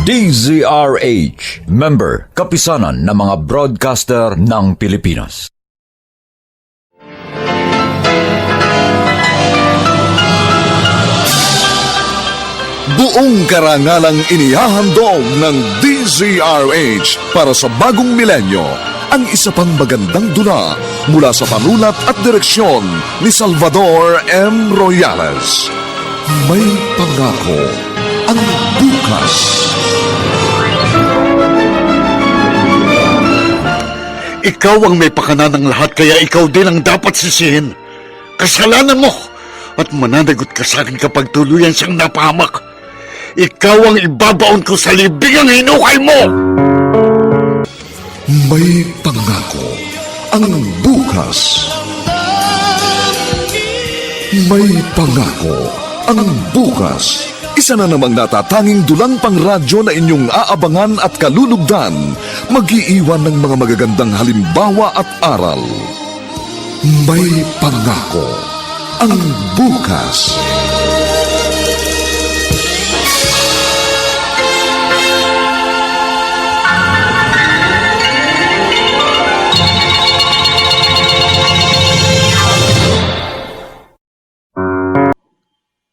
DZRH, member, kapisanan ng mga broadcaster ng Pilipinas. Buong karangalang inihahandog ng DZRH para sa bagong milenyo ang isa pang magandang dula mula sa panulat at direksyon ni Salvador M. Royales. May pangako ang bukas. Ikaw ang may pakana ng lahat, kaya ikaw din ang dapat sisihin. Kasalanan mo at mananagot ka sa akin kapag tuluyan siyang napahamak. Ikaw ang ibabaon ko sa libingang hinukay mo! May pangako ang bukas. May pangako ang bukas. Isa na namang natatanging dulang pangradyo na inyong aabangan at kalulugdan, mag-iiwan ng mga magagandang halimbawa at aral. May pangako ang bukas.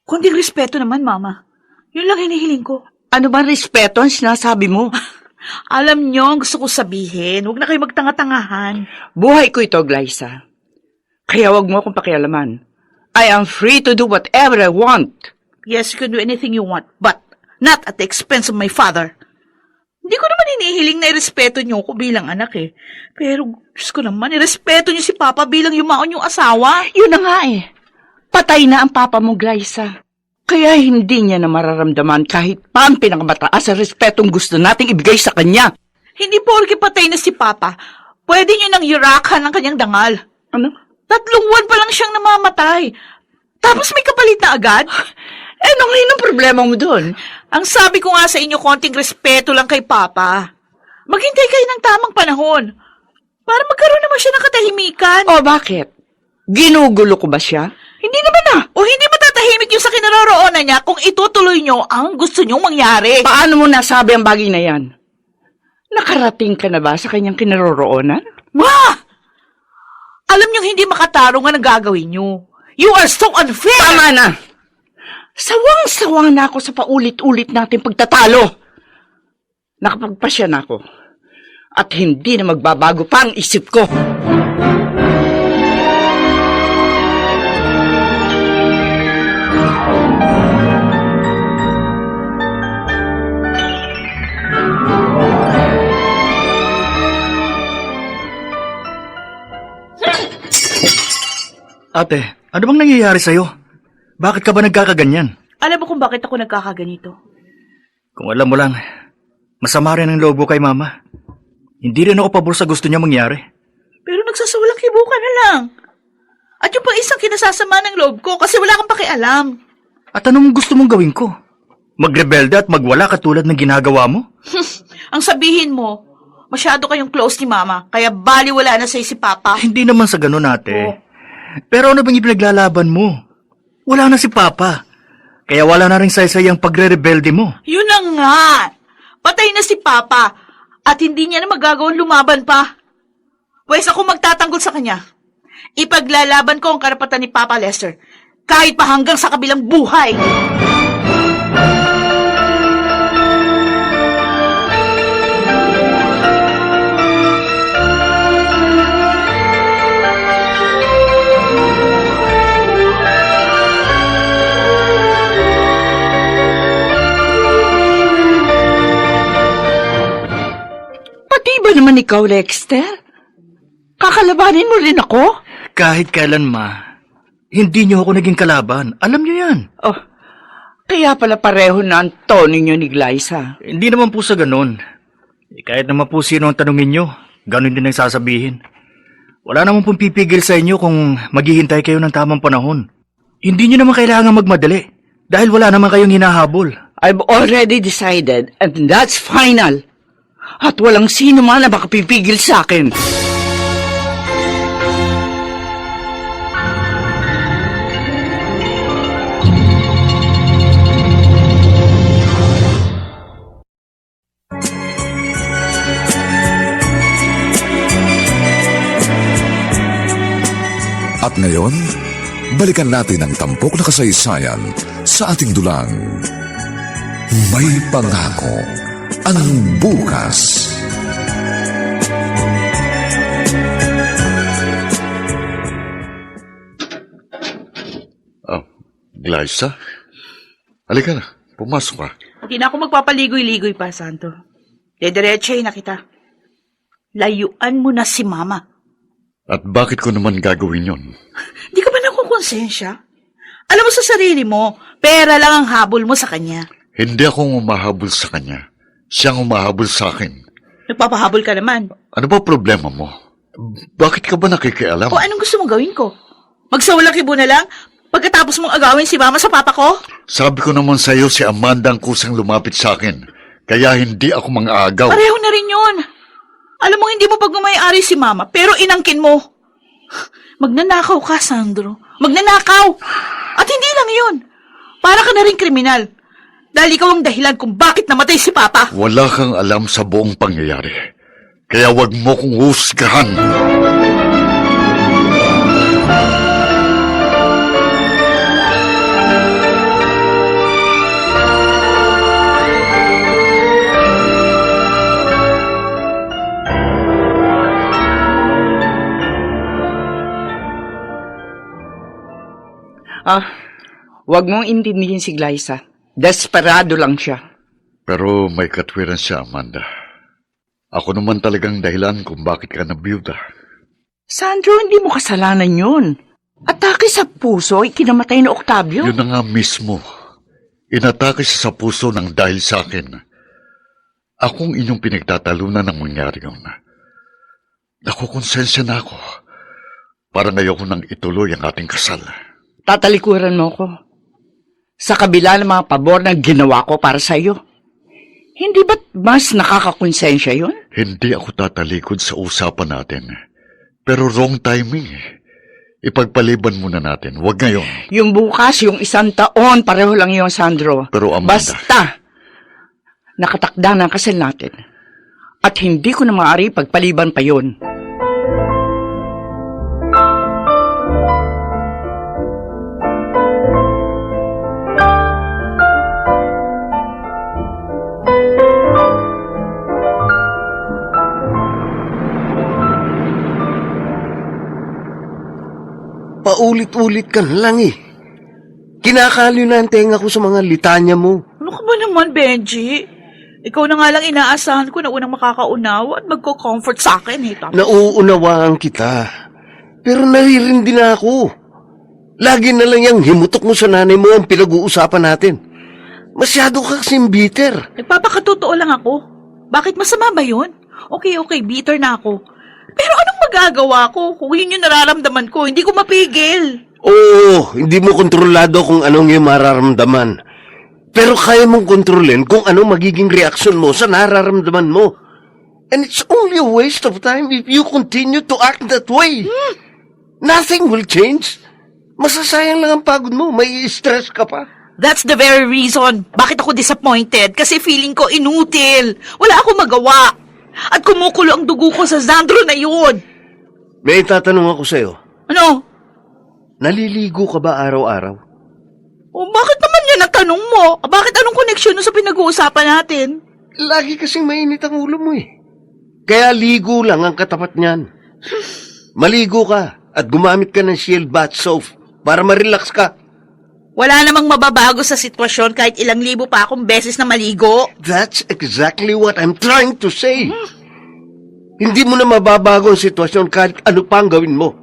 Konting respeto naman, Mama. Yun lang hinihiling ko. Ano ba respeto ang sinasabi mo? Alam niyo ang gusto ko sabihin. Huwag na kayo magtanga-tangahan. Buhay ko ito, Glyza. Kaya wag mo akong pakialaman. I am free to do whatever I want. Yes, you can do anything you want, but not at the expense of my father. Hindi ko naman hinihiling na irespeto niyo ko bilang anak eh. Pero, Diyos ko naman, irespeto niyo si Papa bilang yumaon yung asawa. Yun na nga eh. Patay na ang papa mo, Glyza. Kaya hindi niya na mararamdaman kahit pa ang pinakamataas sa respetong gusto nating ibigay sa kanya. Hindi porke patay na si Papa, pwede niyo nang yurakan ang kanyang dangal. Ano? 3 buwan pa lang siyang namamatay. Tapos may kapalit na agad? Ano ngayon ang problema mo doon? Ang sabi ko nga sa inyo, konting respeto lang kay Papa. Maghintay kayo ng tamang panahon para magkaroon naman siya ng katahimikan. O bakit? Ginugulo ko ba siya? Hindi naman na. O hindi matatahimik yung sa kinaroroonan niya kung itutuloy niyo ang gusto niyong mangyari. Paano mo nasabi ang bagay na yan? Nakarating ka na ba sa kanyang kinaroroonan? Ma! Alam niyong hindi makatarong ang gagawin niyo. You are so unfair! Tama na! Sawang-sawa na ako sa paulit-ulit nating pagtatalo. Nakapagpasya na ako. At hindi na magbabago pa ang isip ko. Ate, ano bang nangyayari sa'yo? Bakit ka ba nagkakaganyan? Alam mo kung bakit ako nagkakaganito? Kung alam mo lang, masama rin ang loob ko kay Mama. Hindi rin ako pabor sa gusto niya mangyari. Pero nagsasawalang kibuka na lang. At yung pa isang kinasasama ng loob ko kasi wala kang pakialam. At ano mong gusto mong gawin ko? Magrebelde at magwala katulad ng ginagawa mo? Ang sabihin mo, masyado kayong close ni Mama, kaya baliwala na sa'yo si Papa. Hindi naman sa ganun, ate. Oh. Pero ano bang ipinaglalaban mo? Wala na si Papa. Kaya wala na rin saysay ang pagre-rebelde mo. Yun na nga. Patay na si Papa at hindi niya na magagawang lumaban pa. Pwes ako magtatanggol sa kanya. Ipaglalaban ko ang karapatan ni Papa Lester kahit pa hanggang sa kabilang buhay. Ba naman ikaw, Lexter? Kakalabanin mo rin ako? Kahit kailan, Ma. Hindi niyo ako naging kalaban. Alam niyo yan. Oh, kaya pala pareho na ang tono niyo ni Glyza. Hindi naman po sa ganun. Kahit naman po sino ang tanungin niyo, ganun din ang sasabihin. Wala naman pong pipigil sa inyo kung maghihintay kayo ng tamang panahon. Hindi niyo naman kailangan magmadali dahil wala naman kayong hinahabol. I've already decided and that's final. At walang sino man na makapipigil sa akin. ngayon, balikan natin ang tampok na kasaysayan sa ating dulang. May pangako ang bukas. Glyza? Halika na, pumasok ka. Hindi na ako magpapaligoy-ligoy pa, Santo. Dediretsahin na kita. Layuan mo na si Mama. At bakit ko naman gagawin yon? Di ka ba nakukonsensya? Alam mo sa sarili mo, pera lang ang habol mo sa kanya. Hindi akong umahabol sa kanya. Siyang umahabol sa akin. Nagpapahabol ka naman. Ano ba problema mo? Bakit ka ba nakikialam? O anong gusto mong gawin ko? Magsawalakibo na lang pagkatapos mong agawin si Mama sa papa ko? Sabi ko naman sa iyo si Amanda ang kusang lumapit sa akin. Kaya hindi ako mang-aagaw. Pareho na rin yun. Alam mo, hindi mo pagmamayari si Mama, pero inangkin mo. Magnanakaw ka, Sandro. Magnanakaw! At hindi lang yun. Para ka na rin kriminal. Dahil ikaw ang dahilan kung bakit namatay si Papa. Wala kang alam sa buong pangyayari. Kaya wag mo kong husgahan. Huwag mong intindihin si Glyza. Desperado lang siya. Pero may katwiran siya, Amanda. Ako naman talagang dahilan kung bakit ka nabiyuda. Sandro, hindi mo kasalanan yun. Atake sa puso, ikinamatay ni Octavio. Yun na nga mismo. Inatake siya sa puso ng dahil sa akin. Akong inyong pinagtatalunan ng mangyari yun. Nakukonsensya na ako. Para ngayon ko nang ituloy ang ating kasal. Tatalikuran mo ko. Sa kabila ng mga pabor na ginawa ko para sa iyo. Hindi ba't mas nakakakonsensya yun? Hindi ako tatalikod sa usapan natin. Pero wrong timing. Ipagpaliban muna natin. Huwag ngayon. Yung bukas, yung 1 taon, pareho lang yun, Sandro. Pero Amanda... Basta, nakatakda na ang kasal natin. At hindi ko na maaari pagpaliban pa yun. Paulit-ulit ka na lang eh. Kinakaliw na ang tenga ko sa mga litanya mo. Ano ka ba naman, Benji? Ikaw na nga lang inaasahan ko na unang makakaunawa at magko-comfort sa akin eh. Nauunawaan kita. Pero naririndi na ako. Lagi na lang yung himutok mo sa nanay mo ang pinag-uusapan natin. Masyado ka kasing bitter. Nagpapakatotoo lang ako. Bakit masama ba yun? Okay, bitter na ako. Pero anong magagawa ko kung yun yung nararamdaman ko? Hindi ko mapigil. Oo, hindi mo kontrolado kung anong iyong mararamdaman. Pero kaya mong kontrolin kung anong magiging reaksyon mo sa nararamdaman mo. And it's only a waste of time if you continue to act that way. Nothing will change. Masasayang lang ang pagod mo. May stress ka pa. That's the very reason bakit ako disappointed. Kasi feeling ko inutil. Wala akong magawa. At kumukulo ang dugo ko sa Sandro na yun. May tatanong ako sa'yo. Ano? Naliligo ka ba araw-araw? O bakit naman yan ang tanong mo? Bakit anong koneksyon sa pinag-uusapan natin? Lagi kasing mainit ang ulo mo eh. Kaya ligo lang ang katapat niyan. Maligo ka at gumamit ka ng Shield Bath Soap para ma-relax ka. Wala namang mababago sa sitwasyon kahit ilang libo pa akong beses na maligo. That's exactly what I'm trying to say. Hindi mo na mababago ang sitwasyon kahit ano pa ang gawin mo.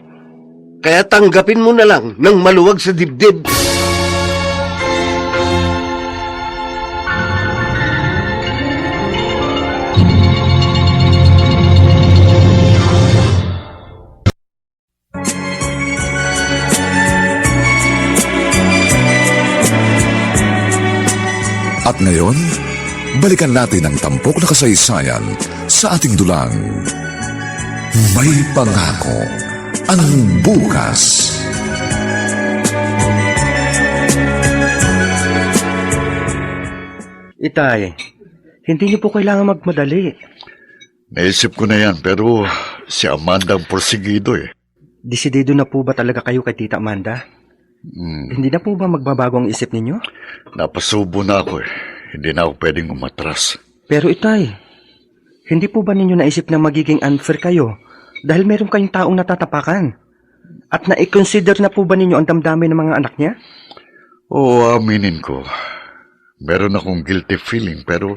Kaya tanggapin mo na lang ng maluwag sa dibdib. At ngayon, balikan natin ang tampok na kasaysayan sa ating dulang. May pangako ang bukas. Itay, hindi niyo po kailangan magmadali. Naisip ko na yan, pero si Amanda ang porsigido eh. Desidido na po ba talaga kayo kay Tita Amanda? Hindi na po ba magbabago ang isip ninyo? Napasubo na ako eh. Hindi na ako pwedeng umatras. Pero itay, hindi po ba ninyo naisip na magiging unfair kayo dahil meron kayong taong natatapakan? At na-consider na po ba ninyo ang damdamin ng mga anak niya? Oo, aminin ko. Meron akong guilty feeling pero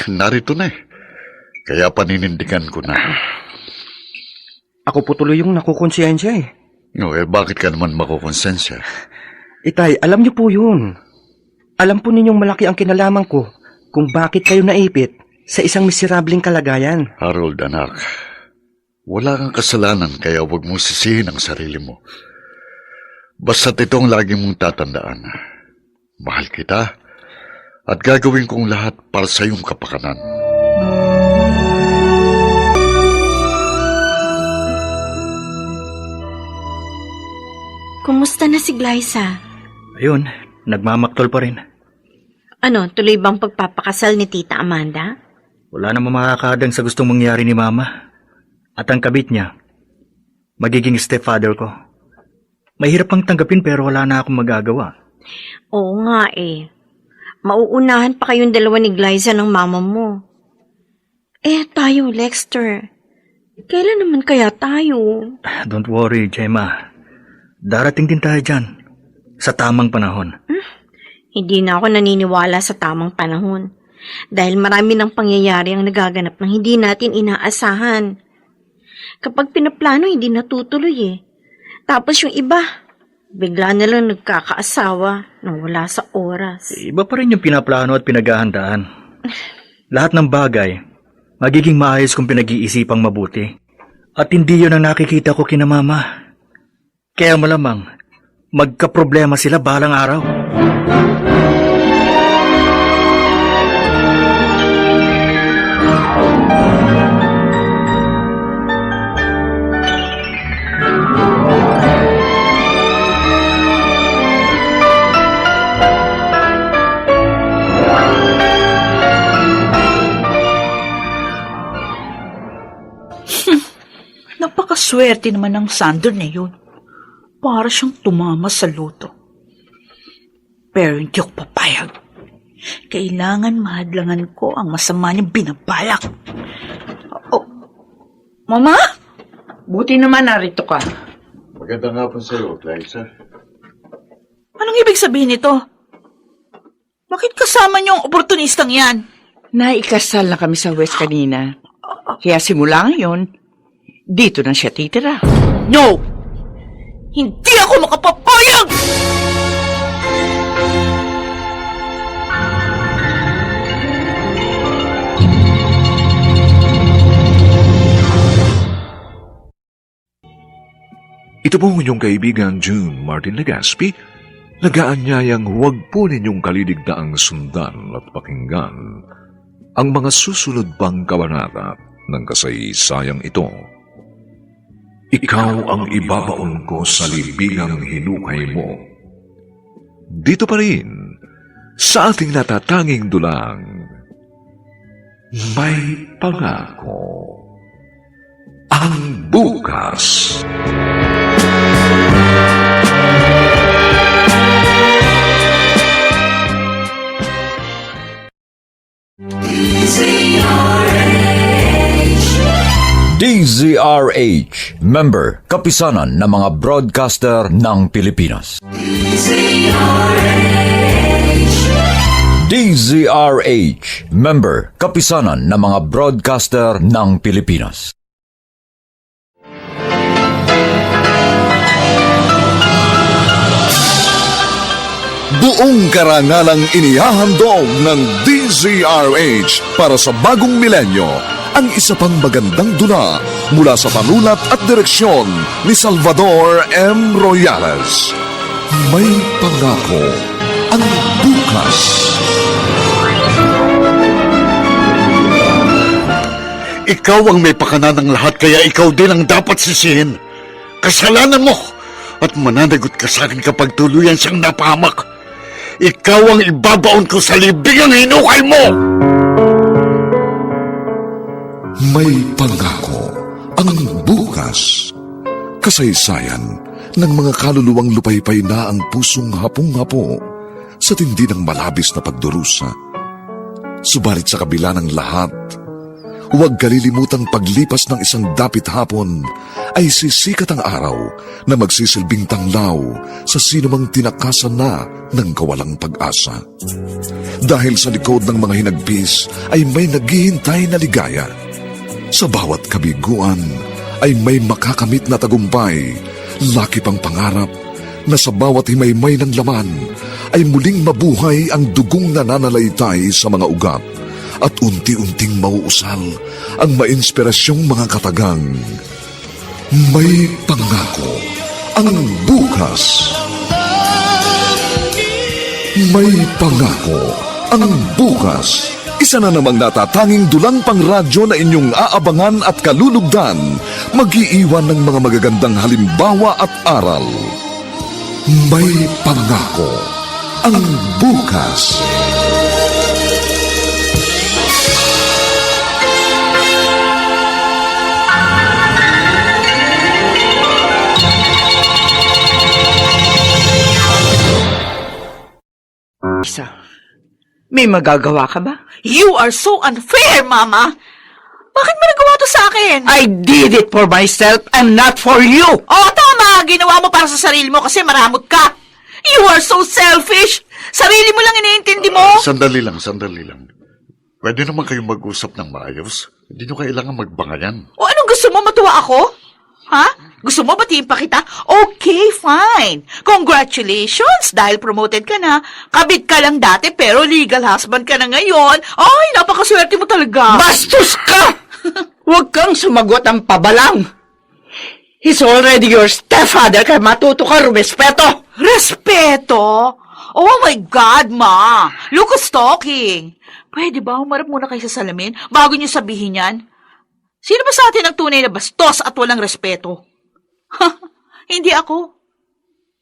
narito na eh. Kaya paninindigan ko na. Ako po tuloy yung nakukonsensya eh. No, bakit ka naman makukonsensya? Itay, alam niyo po yun. Alam po ninyong malaki ang kinalaman ko kung bakit kayo naipit sa isang miserableng kalagayan. Harold, anak. Wala kang kasalanan kaya huwag mong sisihin ang sarili mo. Basta't itong lagi mong tatandaan. Mahal kita at gagawin kong lahat para sa iyong kapakanan. Kumusta na si Glyza? Ayun, nagmamaktol pa rin. Ano, tuloy bang pagpapakasal ni Tita Amanda? Wala namang makakadang sa gustong mangyari ni Mama. At ang kabit niya, magiging stepfather ko. Mahirap pang tanggapin pero wala na akong magagawa. Oo nga eh. Mauunahan pa kayong dalawa ni Glyza ng mama mo. Eh, tayo, Lexter. Kailan naman kaya tayo? Don't worry, Gemma. Darating din tayo dyan. Sa tamang panahon. Hindi na ako naniniwala sa tamang panahon. Dahil marami ng pangyayari ang nagaganap ng hindi natin inaasahan. Kapag pinaplano, hindi natutuloy eh. Tapos yung iba, bigla na lang nagkakaasawa nang wala sa oras. Iba pa rin yung pinaplano at pinaghahandaan. Lahat ng bagay, magiging maayos kung pinag-iisipang mabuti. At hindi yun ang nakikita ko kina Mama. Kaya malamang, magkaproblema sila balang araw. Napakaswerte naman ng Sander na yun. Para siyang tumama sa luto. Pero hindi ako papayag. Kailangan mahadlangan ko ang masama niyang binabalak. Oh, Mama? Buti naman narito ka. Magandang hapon sa iyo, Glyza. Anong ibig sabihin nito? Bakit kasama niyo ang oportunistang yan? Naikasal na kami sa West kanina. Kaya simula ngayon, dito na siya titira. No! Hindi ako makapapayag! Ito po ang inyong kaibigan June Martin Legaspi, nagaanyayang huwag po ninyong kaliligdaang sundan at pakinggan ang mga susunod pang kabanata ng kasaysayang ito. Ikaw ang ibabaon ko sa libingang hinukay mo. Dito pa rin, sa ating natatanging dulang, may pangako ang bukas. DZRH, member, kapisanan ng mga broadcaster ng Pilipinas. DZRH, member, kapisanan ng mga broadcaster ng Pilipinas. Buong karangalang inihahandog ng DZRH para sa bagong milenyo ang isa pang magandang dula mula sa panulat at direksyon ni Salvador M. Royales. May pangako ang bukas. Ikaw ang may pakana ng lahat kaya ikaw din ang dapat sisihin. Kasalanan mo at mananagot ka sa akin kapag tuluyan siyang napahamak. Ikaw ang ibabaon ko sa libingang hinukay mo! May pangako ang bukas. Kasaysayan ng mga kaluluwang lupaypay na ang pusong hapong-hapo sa tindi ng malabis na pagdurusa. Subalit sa kabila ng lahat, huwag kalilimutang paglipas ng isang dapit hapon ay sisikat ang araw na magsisilbing tanglaw sa sinumang tinakasan na ng kawalang pag-asa. Dahil sa likod ng mga hinagpis ay may naghihintay na ligaya. Sa bawat kabiguan ay may makakamit na tagumpay, laki pang pangarap na sa bawat himaymay ng laman ay muling mabuhay ang dugong nananalaytay sa mga ugat at unti-unting mauusal ang mainspirasyong mga katagang. May pangako ang bukas. May pangako ang bukas. Isa na namang natatanging dulang pang radyo na inyong aabangan at kalulugdan, mag-iiwan ng mga magagandang halimbawa at aral. May pangako ang bukas. Isa, may magagawa ka ba? You are so unfair, Mama! Bakit mo nagawa to sa akin? I did it for myself and not for you! Oo, tama! Ginawa mo para sa sarili mo kasi maramot ka! You are so selfish! Sarili mo lang iniintindi mo! Sandali lang. Pwede naman kayong mag-usap ng maayos. Hindi nyo kailangan magbangayan. O anong gusto mo? Matuwa ako? Ha? Gusto mo batiin pa kita? Okay, fine. Congratulations! Dahil promoted ka na. Kabit ka lang dati pero legal husband ka na ngayon. Ay, napakaswerte mo talaga. Bastos ka! Huwag kang sumagot ang pabalang. He's already your stepfather kaya matuto ka rumespeto. Respeto? Oh my God, Ma! Look who's talking. Pwede ba humarap muna kayo sa salamin bago niyo sabihin yan? Sino ba sa atin ang tunay na bastos at walang respeto? Hindi ako.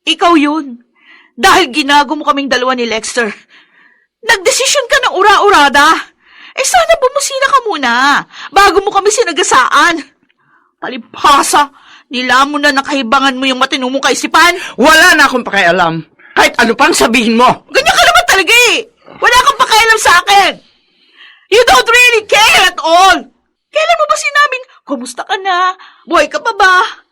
Ikaw yun. Dahil ginago mo kaming dalawa ni Lexter. Nagdesisyon ka ng ura-urada. Sana bumusina ka muna bago mo kami sinagasaan. Palibhasa, nilamon na nakahibangan mo yung matino mong kaisipan. Wala na akong pakialam. Kahit ano pang sabihin mo. Ganyan ka naman talaga eh. Wala kang pakialam sa akin. You don't really care at all. Kailan mo ba sinabing, kumusta ka na? Buhay ka pa ba?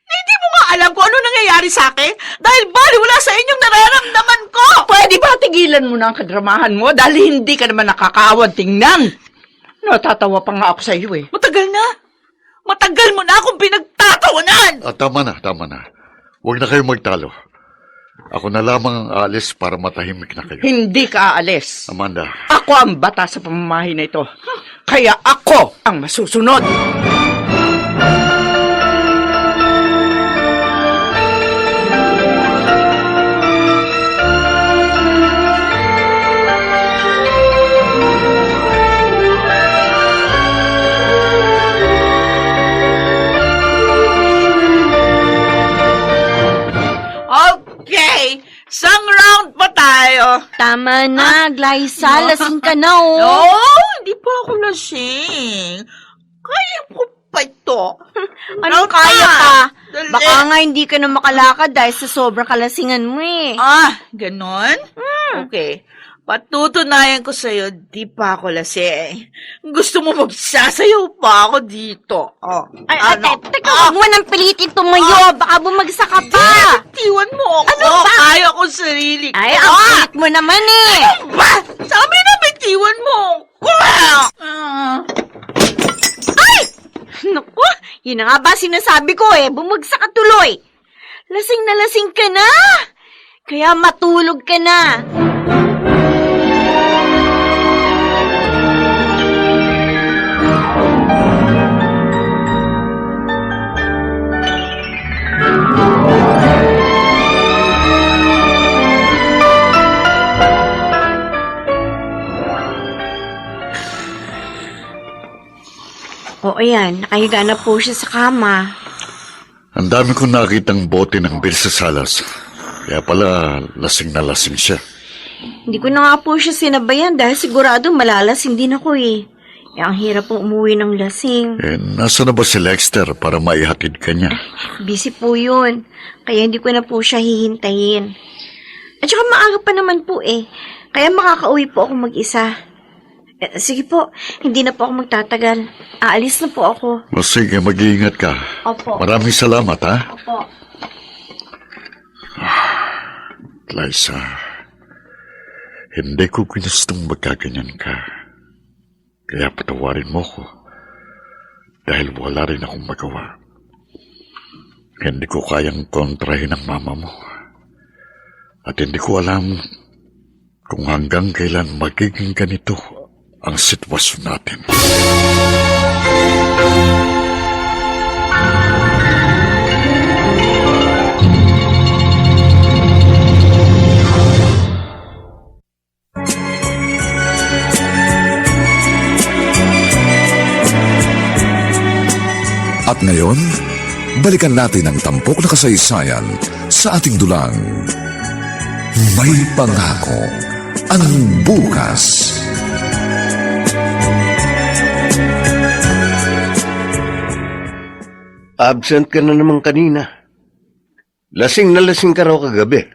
Hindi mo nga alam kung ano nangyayari sa akin dahil baliwala sa inyong nararamdaman ko. Pwede ba tigilan mo na ang kadramahan mo dahil hindi ka naman nakakaawad tingnan? Natatawa pa nga ako sa iyo eh. Matagal na. Matagal mo na akong pinagtatawanan. Tama na. Huwag na kayong magtalo. Ako na lamang ang aalis para matahimik na kayo. Hindi ka aalis. Amanda. Ako ang bata sa pamamahay na ito. Kaya ako ang masusunod. Okay, isang round pa tayo. Tama na, Glyza. Lasing ka na, oh. No, hindi pa ako lasing. Kaya ko pa ito. Anong kaya pa? Baka nga hindi ka na makalakad dahil sa sobrang kalasingan mo eh. Ganon? Okay. Patutunayan ko sa'yo, di pa ako lasing. Gusto mo magsasayaw pa ako dito. Ay, teka, huwag mo nang pilitin tumayo. Baka bumagsak ka pa. Tiwan mo ako. Ano ba? Kaya ko sarili ko. Ay, ang kulit mo naman eh. Ba? Sabi na bitiwan mo. Ay! Naku, yun na nga ba sinasabi ko eh. Bumagsak ka tuloy. Lasing na lasing ka na. Kaya matulog ka na. O ayan, nakahiga na po siya sa kama. Ang dami kong nakitang bote ng beer sa salas. Kaya pala, lasing na lasing siya. Hindi ko na nga po siya sinabayan dahil sigurado malalasing din ako eh. Ang hirap pong umuwi ng lasing. Nasa na ba si Lexter para maihatid ka niya? Busy po yun. Kaya hindi ko na po siya hihintayin. At saka maaga pa naman po eh. Kaya makakauwi po ako mag-isa. Sige po, hindi na po ako magtatagal. Aalis na po ako. O sige, mag-iingat ka. Opo. Maraming salamat, ha? Opo. Liza, hindi ko ginustong magkaganyan ka. Kaya patawarin mo ko. Dahil wala rin akong magawa. Hindi ko kayang kontrahin ang mama mo. At hindi ko alam kung hanggang kailan magiging ganito ang sitwasyon natin. At ngayon, balikan natin ang tampok na kasaysayan sa ating dulang. May pangako ang bukas. Absent ka na naman kanina. Lasing na lasing ka raw kagabi.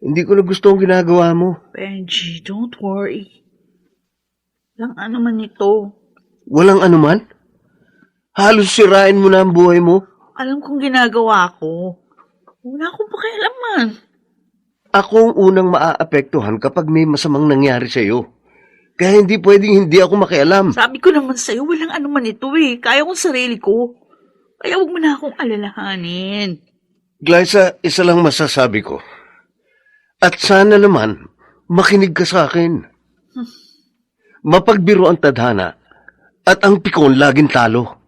Hindi ko na gusto ang ginagawa mo. Benji, don't worry. Lang ano man ito. Walang anuman? Halos sirain mo na ang buhay mo. Alam kong ginagawa ko. Wala akong pakialaman. Ako ang unang maaapektuhan kapag may masamang nangyari sa'yo. Kaya hindi pwedeng hindi ako makialam. Sabi ko naman sa'yo, walang ano man ito eh. Kaya kong sarili ko. Kaya huwag mo na akong alalahanin. Glyza, isa lang masasabi ko. At sana naman, makinig ka sa akin. Mapagbiro ang tadhana at ang pikon laging talo.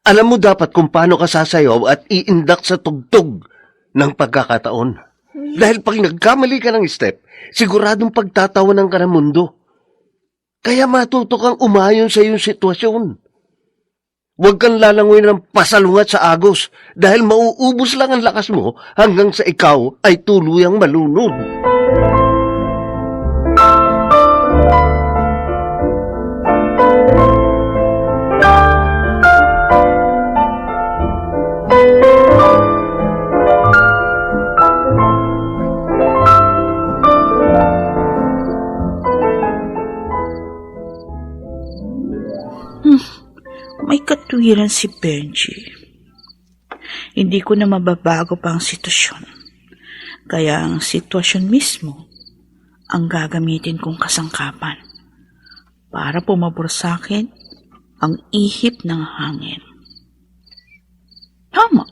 Alam mo dapat kung paano ka sasayaw at iindak sa tugtog ng pagkakataon. Dahil pag nagkamali ka ng step, siguradong pagtatawanan ka ng mundo. Kaya matuto kang umayon sa iyong sitwasyon. Huwag kang lalangoy ng pasalungat sa agos dahil mauubos lang ang lakas mo hanggang sa ikaw ay tuluyang malunod. May katwiran si Benji. Hindi ko na mababago pa ang sitwasyon. Kaya ang sitwasyon mismo ang gagamitin kong kasangkapan para pumabor sa akin ang ihip ng hangin. Tama.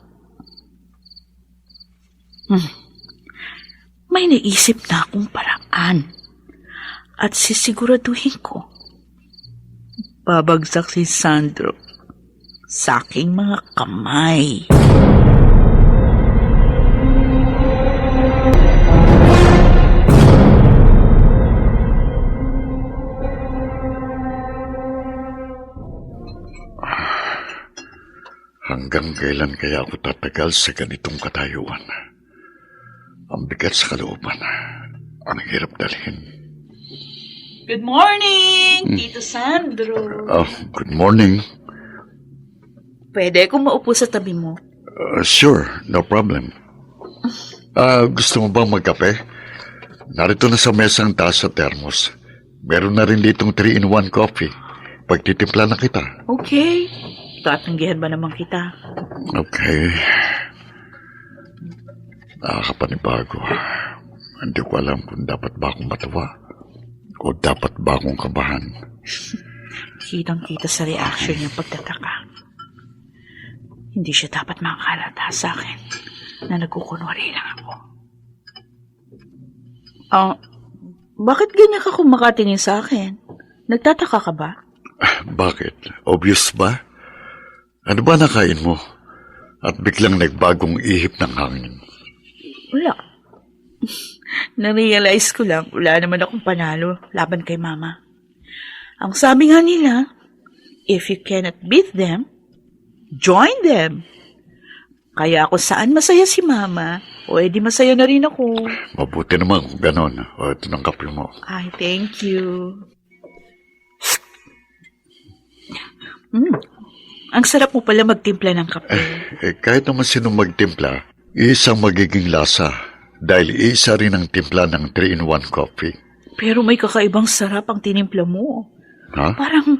May naisip na akong paraan at sisiguraduhin ko babagsak si Sandro sa aking mga kamay. Hanggang kailan kaya ako tatagal sa ganitong katayuan? Ang bigat sa kalooban. Ang hirap dalhin. Good morning, Tito Sandro. Good morning. Pwede akong maupo sa tabi mo? Sure, no problem. Gusto mo bang magkape? Narito na sa mesa ang taas sa thermos. Meron na rin ditong 3-in-1 coffee. Pagtitimpla na kita. Okay. Tatanggihan ba naman kita? Okay. Nakakapanibago. Hindi ko alam kung dapat ba akong matawa o dapat ba akong kabahan. Kitang-kita sa reaction niya pagtataka. Hindi siya dapat makakalata sa akin na nagkukunwari lang ako. Bakit ganyan ka kumakatingin sa akin? Nagtataka ka ba? Bakit? Obvious ba? Ano ba nakain mo? At biglang nagbagong ihip ng hangin. Wala. Na-realize ko lang, wala naman akong panalo laban kay Mama. Ang sabi nga nila, if you cannot beat them, join them. Kaya ako saan masaya si Mama, o edi masaya na rin ako. Mabuti naman kung ganon. O, ito ng kape mo. Ay, thank you. Ang sarap mo pala magtimpla ng kape. Kahit naman sino magtimpla, isang magiging lasa dahil isa rin ang timpla ng 3-in-1 coffee. Pero may kakaibang sarap ang tinimpla mo. Ha? Parang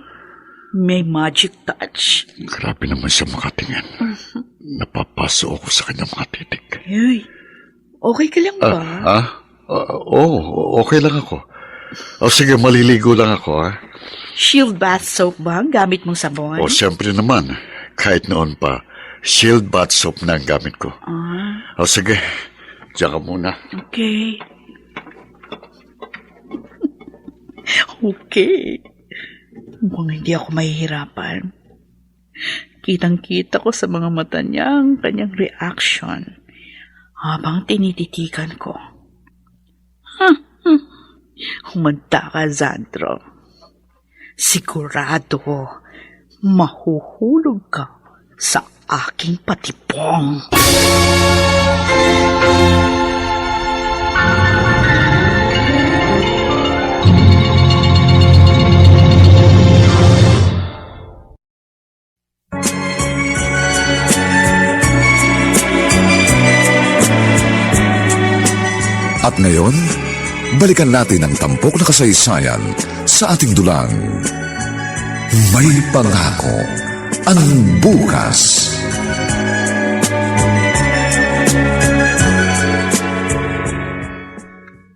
may magic touch. Grabe naman siya makatingin. Napapaso ako sa kanyang mga titik. Hey, okay ka lang ba? Oo, okay lang ako. O sige, maliligo lang ako, ha? Shield bath soap ba ang gamit mong sabon? O siyempre naman, kahit noon pa, Shield bath soap na ang gamit ko. O sige, diyan ka muna. Okay. Okay. Mukhang hindi ako mahihirapan. Kitang-kita ko sa mga mata niya ang kanyang reaction habang tinititikan ko. Humanda ka, Zandro. Sigurado mahuhulog ka sa aking patibong. At ngayon, balikan natin ang tampok na kasaysayan sa ating dulang. May pangako ang bukas.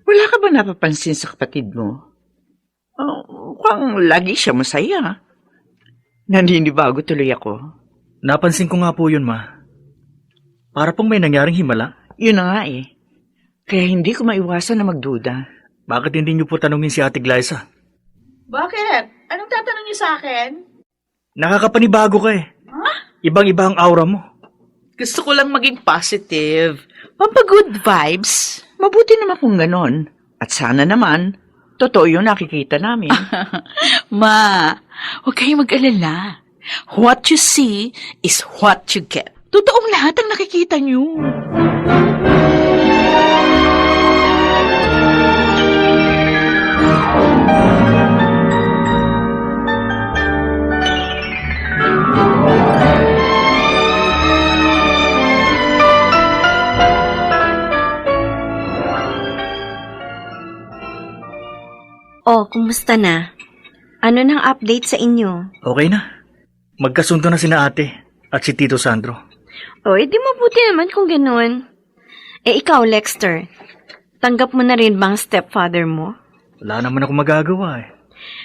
Wala ka ba napapansin sa kapatid mo? Mukhang lagi siya masaya. Naninibago tuloy ako. Napansin ko nga po yun, Ma. Para pong may nangyaring himala. Yun na nga eh. Kaya hindi ko maiwasan na magduda. Bakit hindi niyo po tanungin si Ate Glyza? Bakit? Anong tatanong niyo sa akin? Nakakapanibago ka eh. Ibang-iba ang aura mo. Gusto ko lang maging positive. Pampagood vibes. Mabuti naman kung ganon. At sana naman, totoo yung nakikita namin. Ma, huwag kayong mag-alala. What you see is what you get. Totoong lahat ang nakikita niyo. Oh, kumusta na? Ano nang update sa inyo? Okay na. Magkasundo na sina ate at si Tito Sandro. Oh, edi mabuti naman kung gano'n. Ikaw, Lexter, tanggap mo na rin ba ang stepfather mo? Wala naman ako magagawa eh.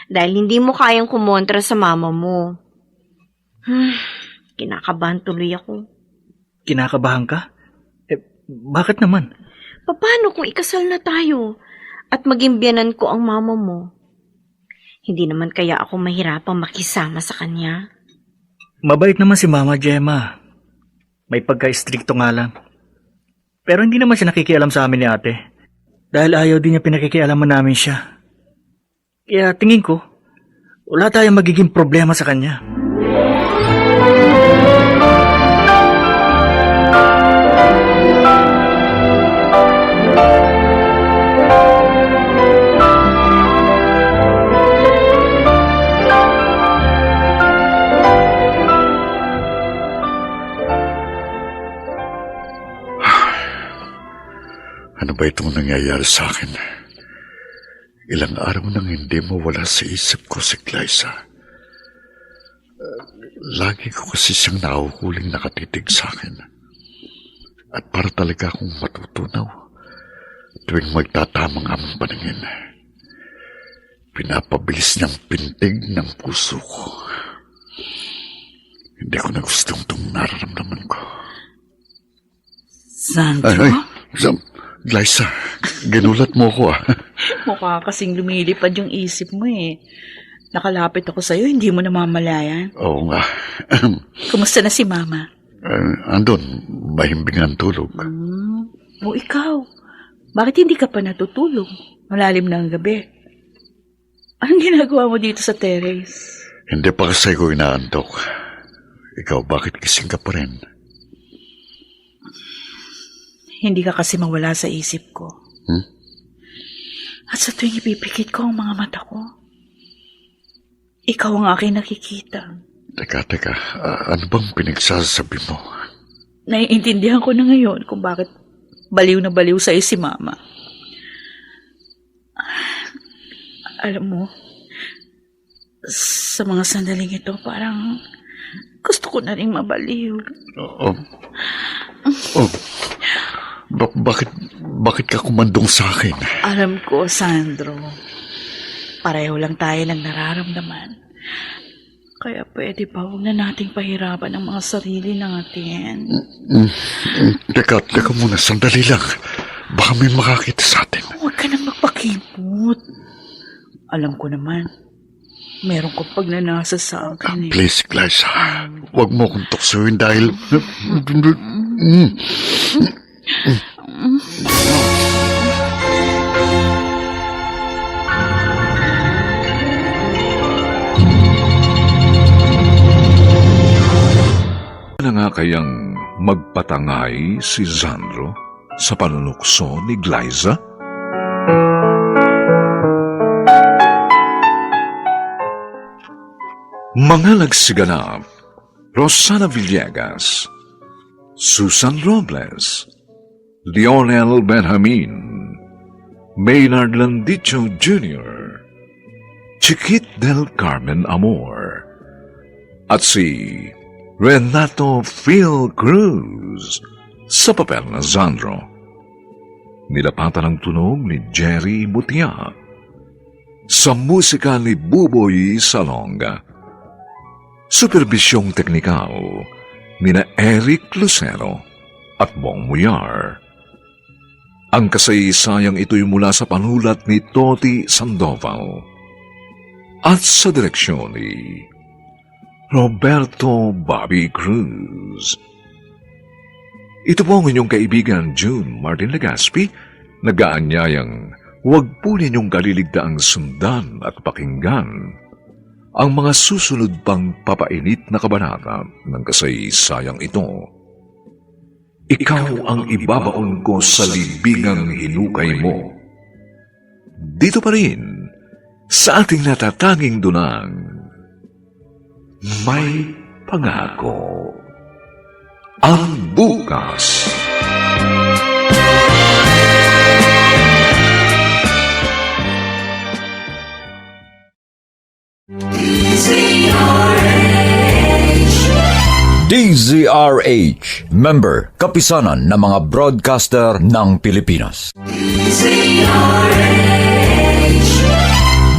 Dahil hindi mo kayang kumontra sa mama mo. Kinakabahan tuloy ako. Kinakabahan ka? Bakit naman? Paano kung ikasal na tayo at maging biyanan ko ang mama mo? Hindi naman kaya ako mahirapang makisama sa kanya. Mabait naman si Mama Gemma. May pagka-stricto nga lang. Pero hindi naman siya nakikialam sa amin ni ate. Dahil ayaw din niya pinakikialaman namin siya. Kaya tingin ko, wala tayong magiging problema sa kanya. Ano ba itong nangyayari sa akin? Ilang araw nang hindi mawala sa isip ko si Glyza. Lagi ko kasi siyang nahuhuling nakatitig sa akin. At para talaga akong matutunaw tuwing magtatamang aming paningin. Pinapabilis niyang pintig ng puso ko. Hindi ko na gustong itong nararamdaman ko. Sandro? Glyza, ginulat mo ko Mukha kasing lumilipad yung isip mo eh. Nakalapit ako sa'yo, hindi mo namamalayan. Oo nga. Kumusta na si Mama? Andun, mahimbing ang tulog. O ikaw, bakit hindi ka pa natutulog? Malalim na ang gabi. Anong ginagawa mo dito sa terrace? Hindi pa kasi ko inaantok. Ikaw, bakit gising ka pa rin? Hindi ka kasi mawala sa isip ko. At sa tuwing ipipikit ko ang mga mata ko, ikaw ang aking nakikita. Teka. Ano bang pinagsasabi mo? Naiintindihan ko na ngayon kung bakit baliw na baliw sa'yo si Mama. Alam mo, sa mga sandaling ito, parang gusto ko na rin mabaliw. Bakit ka kumandong sa akin? Alam ko, Sandro, pareho lang tayo ng nararamdaman. Kaya pwede pa huwag na nating pahirapan ang mga sarili natin. Teka muna, sandali lang. Baka may makakita sa atin. Huwag ka nang magpakipot. Alam ko naman, meron kong pagnanasa sa akin eh. Please, Glyza, huwag mo kong tuksuin dahil... Na nga kayang magpatangay si Sandro sa panunukso ni Glyza? Mga nagsiganap: Rosana Villegas, Susan Robles, Lionel Benjamin, Maynard Landicho Jr., Chiquit del Carmen Amor, at si Renato Phil Cruz sa papel na Sandro. Nilapatan ang tunog ni Jerry Butia. Sa musika ni Buboy Salonga. Superbisyong teknikal ni na Eric Lucero at Bong Muyar. Ang kasaysayang ito'y mula sa panulat ni Toti Sandoval at sa direksyon ni Roberto Bobby Cruz. Ito po ang inyong kaibigan June Martin Legaspi, nag-aanyayang huwag po ninyong kaliligtaang sundan at pakinggan ang mga susunod pang papainit na kabanata ng kasaysayang ito. Ikaw ang ibabaon ko sa libingang hinukay mo. Dito pa rin, sa ating natatanging dunang, may pangako ang bukas. DZRH, member, kapisanan ng mga broadcaster ng Pilipinas.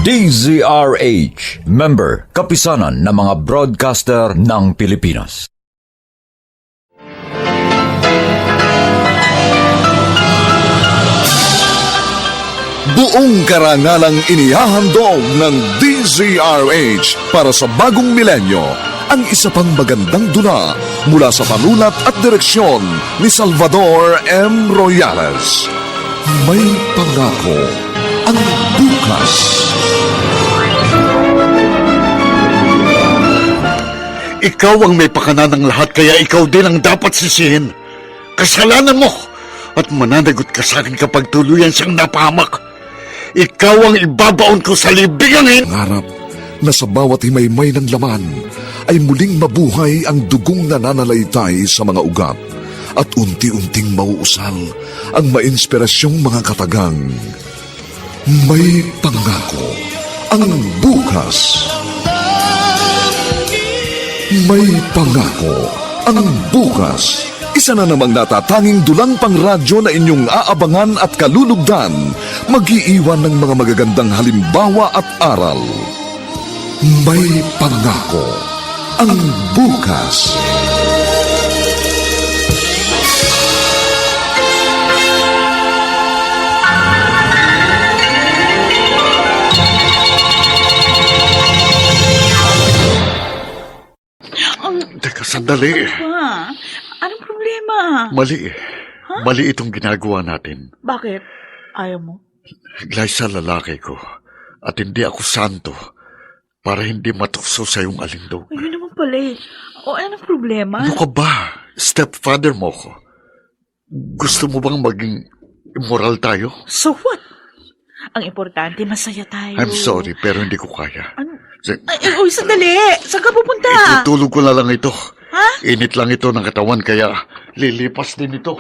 DZRH, member, kapisanan ng mga broadcaster ng Pilipinas. Buong karangalang inihahandog ng DZRH para sa bagong milenyo ang isa pang magandang dula mula sa panulat at direksyon ni Salvador M. Royales. May pangako ang bukas. Ikaw ang may pakana ng lahat, kaya ikaw din ang dapat sisihin. Kasalanan mo at mananagot ka sa akin kapag tuluyan siyang napahamak. Ikaw ang ibabaon ko sa libingan. Ngarap na sa bawat himaymay ng laman ay muling mabuhay ang dugong nananalaytay sa mga ugat at unti-unting mauusal ang mainspirasyong mga katagang. May pangako ang bukas. May pangako ang bukas. Isa na namang natatanging dulang pangradyo na inyong aabangan at kalulugdan, mag-iiwan ng mga magagandang halimbawa at aral. May pangako ang bukas. Teka, sandali. Pa, anong problema? Mali itong ginagawa natin. Bakit? Ayaw mo? Glyza, lalaki ko. At hindi ako santo para hindi matukso sa iyong alindog. Ayun naman pala eh. O anong problema? Ano ka ba? Stepfather mo ko. Gusto mo bang maging immoral tayo? So what? Ang importante, masaya tayo. I'm sorry, pero hindi ko kaya. Ano? Uy, sandali. Saan ka pupunta? Itutulog ko na lang ito. Ha? Init lang ito ng katawan, kaya lilipas din ito.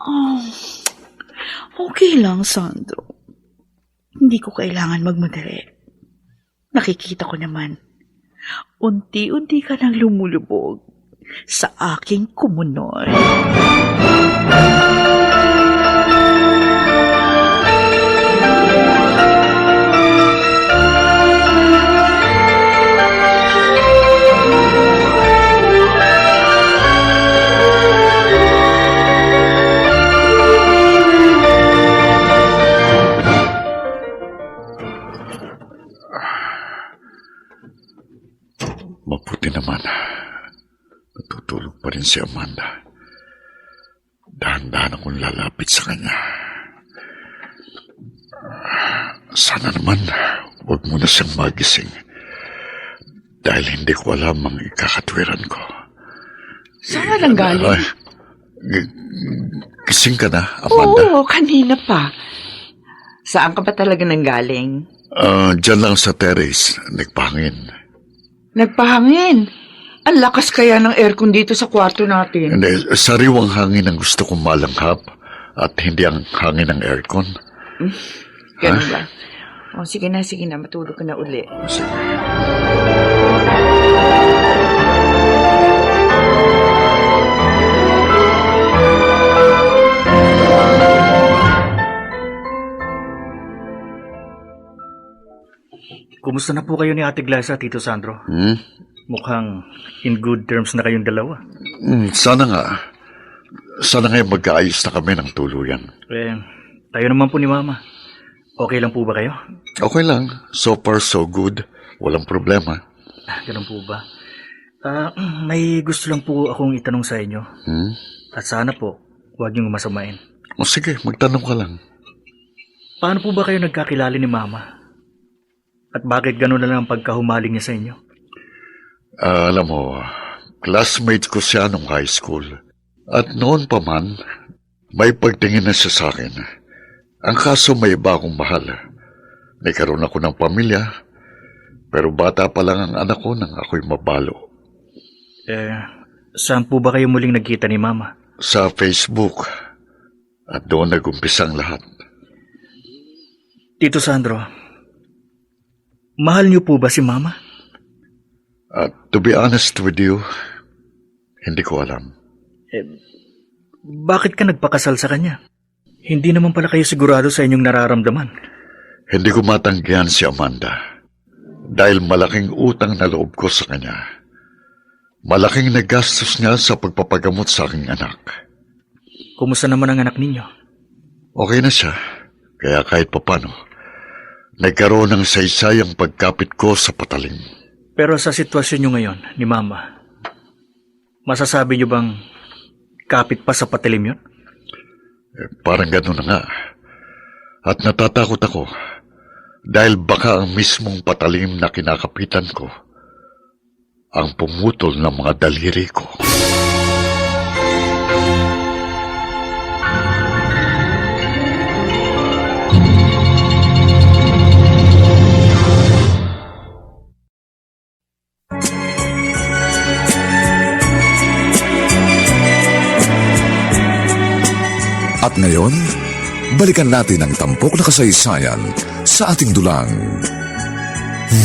Oh, okay lang, Sandro. Hindi ko kailangan magmadali. Nakikita ko naman. Unti-unti ka nang lumulubog sa aking kumunoy. Mabuti naman. Natutulog pa rin si Amanda. Dahan-dahan akong lalapit sa kanya. Sana naman, huwag mo na siyang magising. Dahil hindi ko alam ang ikakatwiran ko. Saan lang galing? Ay, gising ka na, Amanda? Oo, kanina pa. Saan ka ba talaga nanggaling? Diyan lang sa terrace, nagpahangin. Nagpahangin. Ang lakas kaya ng aircon dito sa kwarto natin. Hindi, sariwang hangin ang gusto kong malanghap at hindi ang hangin ng aircon. Ganun ba? O, sige na, matulog ka na uli. Sige. Kumusta na po kayo ni Ate Glaza, Tito Sandro? Mukhang in good terms na kayong dalawa. Sana nga. Sana nga magkaayos na kami ng tuluyan. Tayo naman po ni Mama. Okay lang po ba kayo? Okay lang. So far, so good. Walang problema. Ganun po ba? May gusto lang po akong itanong sa inyo. At sana po, huwag niyong masamain. O sige, magtanong ka lang. Paano po ba kayo nagkakilala ni Mama? At bakit gano'n na lang ang pagkahumaling niya sa inyo? Alam mo, classmate ko siya nung high school. At noon pa man, may pagtingin na siya sa akin. Ang kaso may iba akong mahal. Nagkaroon ako ng pamilya, pero bata pa lang ang anak ko nang ako'y mabalo. Saan po ba kayo muling nagkita ni Mama? Sa Facebook. At doon nag-umpisa ang lahat. Tito Sandro, mahal niyo po ba si Mama? To be honest with you, hindi ko alam. Bakit ka nagpakasal sa kanya? Hindi naman pala kayo sigurado sa inyong nararamdaman. Hindi ko matanggihan si Amanda. Dahil malaking utang na loob ko sa kanya. Malaking nagastos niya sa pagpapagamot sa aking anak. Kumusta naman ang anak ninyo? Okay na siya. Kaya kahit papano, nagkaroon ng saysayang pagkapit ko sa patalim. Pero sa sitwasyon nyo ngayon, ni Mama, masasabi nyo bang kapit pa sa patalim yun? Parang gano'n na nga. At natatakot ako dahil baka ang mismong patalim na kinakapitan ko ang pumutol ng mga daliri ko. At ngayon, balikan natin ang tampok na kasaysayan sa ating dulang.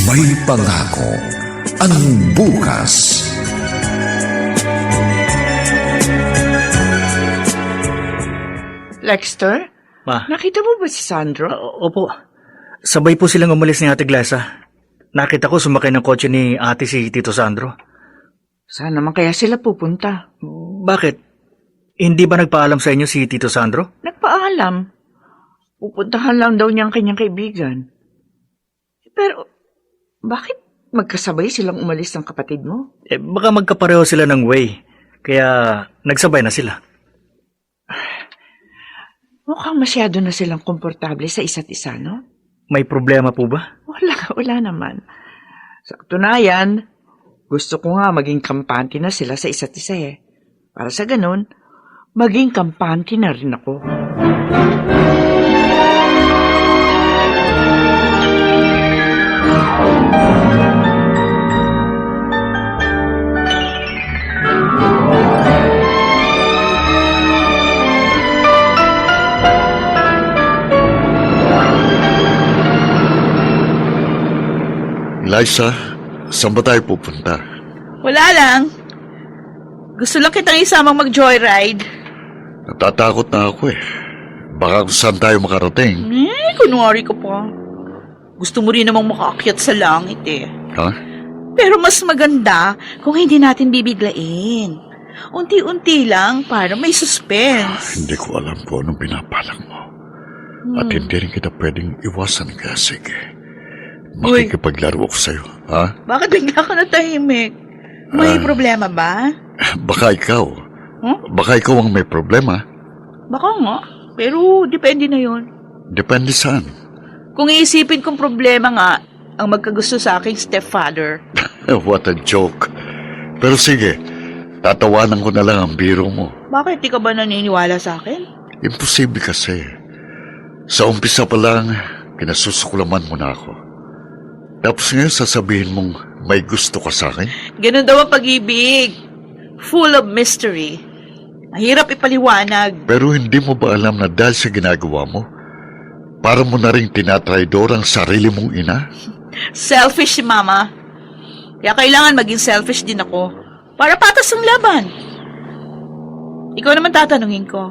May pangako ang bukas. Lexter, Ma? nakita mo ba si Sandro? Opo. Sabay po silang umalis ni Ate Glaza. Nakita ko sumakay ng kotse ni ate si Tito Sandro. Saan naman kaya sila pupunta? Bakit? Hindi ba nagpaalam sa inyo si Tito Sandro? Nagpaalam. Pupuntahan lang daw niya ang kanyang kaibigan. Pero, bakit magkasabay silang umalis ng kapatid mo? Baka magkapareho sila ng way. Kaya nagsabay na sila. Mukhang masyado na silang komportable sa isa't isa, no? May problema po ba? Wala naman. Sa katunayan, gusto ko nga maging kampante na sila sa isa't isa eh. Para sa ganun, maging kampante na rin ako. Liza, saan ba tayo pupunta? Wala lang. Gusto lang kitang isamang mag-joyride. Natatakot na ako eh. Baka kung saan tayo makarating. Kunwari ka pa. Gusto mo rin namang makaakyat sa langit eh. Ha? Pero mas maganda kung hindi natin bibiglain. Unti-unti lang para may suspense. Hindi ko alam kung anong pinapalang mo. At hindi rin kita pwedeng iwasan kaya sige. Makikipaglaro ako sa'yo, ha? Bakit bigla ka natahimik? May problema ba? Baka ikaw. Baka ikaw ang may problema. Baka nga. Pero depende na yon. Depende saan. Kung iisipin kong problema nga, ang magkagusto sa aking stepfather. What a joke. Pero sige, tatawanan ko na lang ang biro mo. Bakit di ka ba naniniwala sa akin? Imposible kasi. Sa umpisa pa lang, kinasusuklaman mo na ako. Tapos ngayon sasabihin mong may gusto ka sa akin? Ganun daw ang pag-ibig. Full of mystery. Mahirap ipaliwanag. Pero hindi mo ba alam na dahil sa ginagawa mo, para mo na rin tinatraidor ang sarili mong ina? Selfish si Mama. Kaya kailangan maging selfish din ako. Para patas ang laban. Ikaw naman tatanungin ko.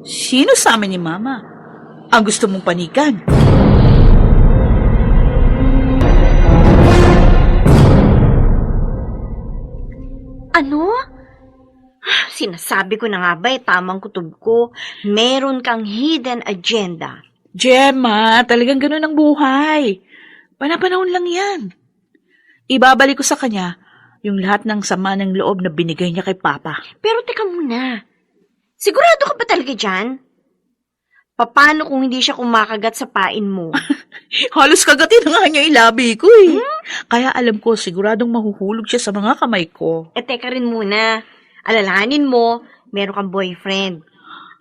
Sino sa amin ni Mama ang gusto mong panikan? Ano? Sinasabi ko na nga ba, tamang kutob ko, meron kang hidden agenda. Gemma, talagang ganun ang buhay. Panapanahon lang yan. Ibabalik ko sa kanya yung lahat ng sama ng loob na binigay niya kay Papa. Pero teka muna, sigurado ka ba talaga dyan? Paano kung hindi siya kumakagat sa pain mo? Halos kagatin na nga niya ilabi ko eh. Kaya alam ko, siguradong mahuhulog siya sa mga kamay ko. Teka rin muna, alalahanin mo, meron kang boyfriend.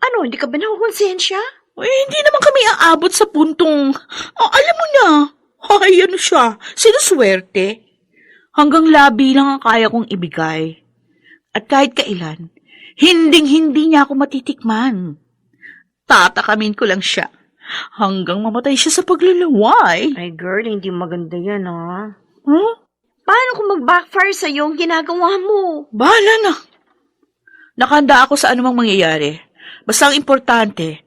Ano, hindi ka ba nakukonsensya? Hindi naman kami aabot sa puntong, alam mo na, ay ano siya, sinuswerte. Hanggang labi lang ang kaya kong ibigay. At kahit kailan, hinding-hindi niya ako matitikman. Tatakamin ko lang siya hanggang mamatay siya sa paglalaway. Ay girl, hindi maganda yan ha. Huh? Paano kung mag-backfire sa'yo ang ginagawa mo? Bahala na. Nakahanda ako sa anumang mangyayari. Basta ang importante,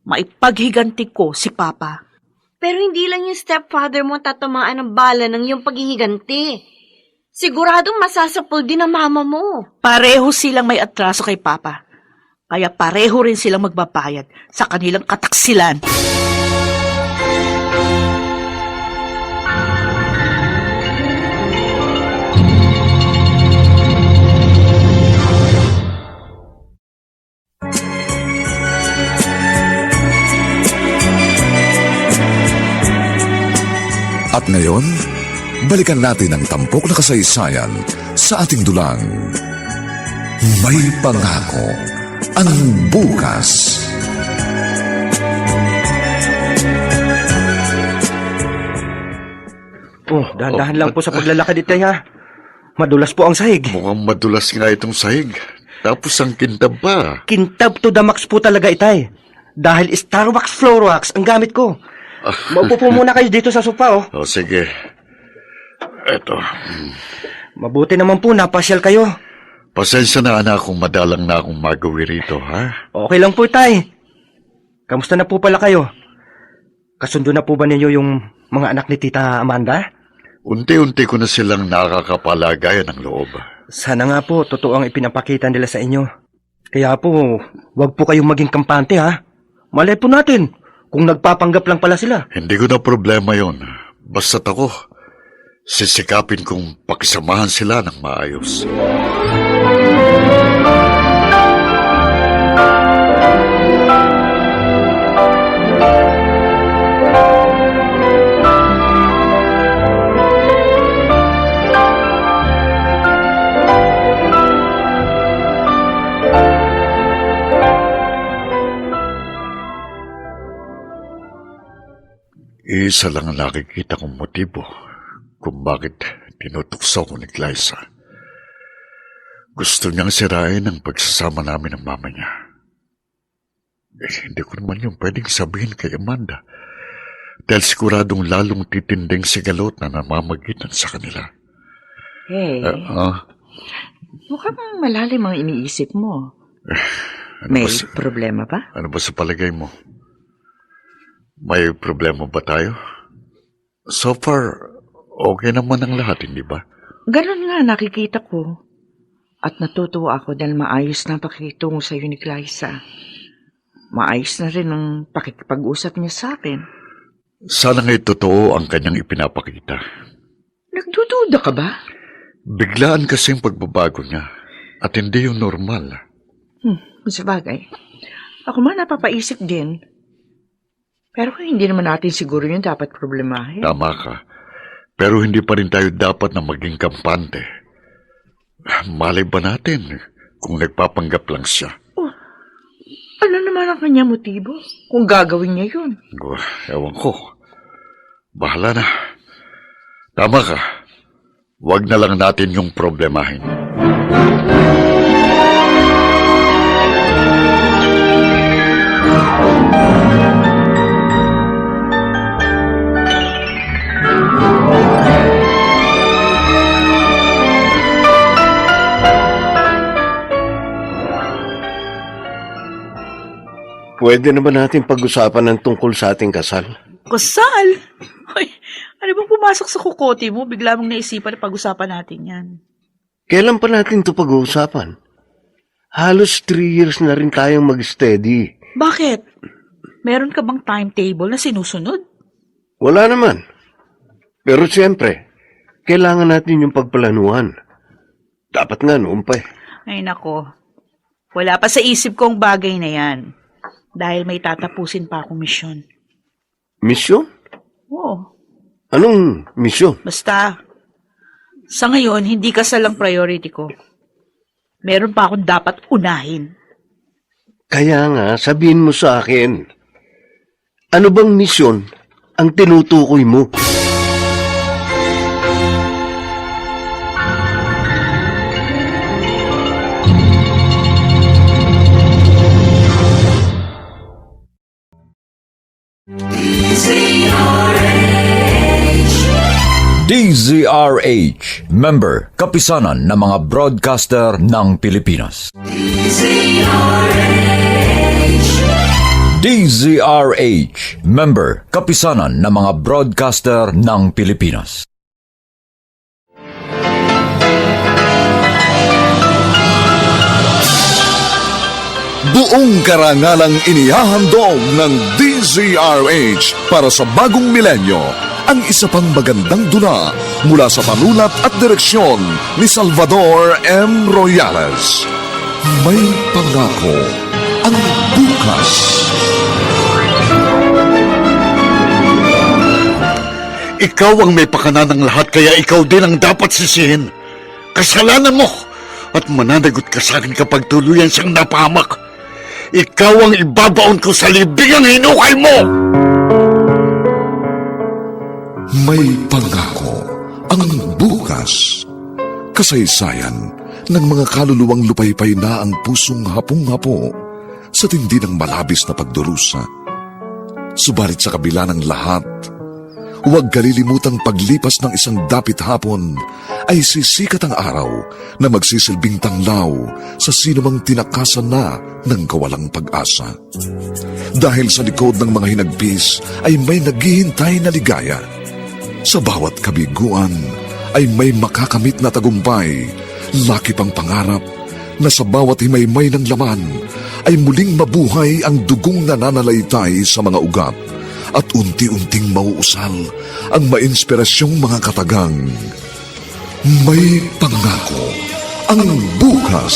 maipaghiganti ko si Papa. Pero hindi lang yung stepfather mo tatamaan ng bala ng iyong paghihiganti. Siguradong masasapol din ang mama mo. Pareho silang may atraso kay Papa. Kaya pareho rin silang magbabayad sa kanilang kataksilan. At ngayon, balikan natin ang tampok na kasaysayan sa ating dulang. May pangako ang bukas. Dahan-dahan lang po sa paglalakad ito, ha? Madulas po ang sahig. Mukhang madulas nga itong sahig. Tapos ang kintab pa. Kintab to the max po talaga, itay. Dahil Starwax Floorwax ang gamit ko. Maupo po muna kayo dito sa sofa, oh. O sige. Eto. Mabuti naman po, napasyal kayo. Pasensya na anak kung madalang na akong magawi rito, ha? Okay lang po, tay. Kamusta na po pala kayo? Kasundo na po ba ninyo yung mga anak ni Tita Amanda? Unti-unti ko na silang nakakapalagayan ng loob. Sana nga po, totoo ang ipinapakita nila sa inyo. Kaya po, wag po kayong maging kampante, ha? Malay po natin kung nagpapanggap lang pala sila. Hindi ko na problema yon. Basta't ako, sisikapin kong pakisamahan sila ng maayos. Isa lang ang nakikita kong motibo kung bakit tinutukso ko ni Liza. Gusto niyang sirain ang pagsasama namin ng mama niya. Hindi ko naman yung pwedeng sabihin kay Amanda. Dahil siguradong lalong titinding sigalot na namamagitan sa kanila. Hey, Ah, mukhang malalim ang iniisip mo. ano May ba sa- problema ba? Ano ba sa palagay mo? May problema ba tayo? So far, okay naman ang lahat, hindi ba? Ganon nga nakikita ko. At natutuwa ako dahil maayos na pakikitungo sa ni Glyza. Maayos na rin ang pakikipag-usap niya sa akin. Sana nga'y totoo ang kanyang ipinapakita. Nagdududa ka ba? Biglaan kasi ang pagbabago niya at hindi yung normal. Sa bagay. Ako man napapaisip din. Pero hindi naman natin siguro yun dapat problemahin. Tama ka. Pero hindi pa rin tayo dapat na maging kampante. Malay ba natin kung nagpapanggap lang siya? Ano naman ang kanya motibo kung gagawin niya yun? Ewan ko. Bahala na. Tama ka. Huwag na lang natin yung problemahin. Pwede na ba natin pag-usapan ng tungkol sa ating kasal? Kasal? Hoy, ano bang pumasok sa kukote mo? Bigla mong naisipan na pag-usapan natin yan. Kailan pa natin ito pag-uusapan? Halos 3 years na rin tayong mag-steady. Bakit? Meron ka bang timetable na sinusunod? Wala naman. Pero siyempre, kailangan natin yung pagplanuhan. Dapat nga noon pa eh. Ay nako, wala pa sa isip ko ang bagay na yan. Dahil may tatapusin pa akong misyon. Misyon? Oo, Anong misyon? basta, sa ngayon, hindi kasal ang priority ko. Meron pa akong dapat unahin. Kaya nga, sabihin mo sa akin, ano bang misyon ang tinutukoy mo? DZRH, member, kapisanan ng mga broadcaster ng Pilipinas. DZRH, member, kapisanan ng mga broadcaster ng Pilipinas. Buong karangalang inihahandog ng DZRH para sa bagong milenyo ang isa pang magandang dula mula sa panulat at direksyon ni Salvador M. Royales. May pangako ang bukas. Ikaw ang may pakana ng lahat, kaya ikaw din ang dapat sisihin. Kasalanan mo at mananagot ka sa akin kapag tuluyan siyang napahamak. Ikaw ang ibabaon ko sa libingang hinukay mo! May pangako ang bukas. Kasaysayan ng mga kaluluwang lupaypay na ang pusong hapong-hapo sa tindi ng malabis na pagdurusa. Subalit sa kabila ng lahat, huwag kalilimutang paglipas ng isang dapit hapon ay sisikat ang araw na magsisilbing tanglaw sa sinumang tinakasan na ng kawalang pag-asa. Dahil sa likod ng mga hinagpis ay may naghihintay na ligaya. Sa bawat kabiguan ay may makakamit na tagumpay, laki pang pangarap na sa bawat himaymay ng laman ay muling mabuhay ang dugong nananalaytay sa mga ugat at unti-unting mauusal ang mainspirasyong mga katagang. May pangako ang bukas.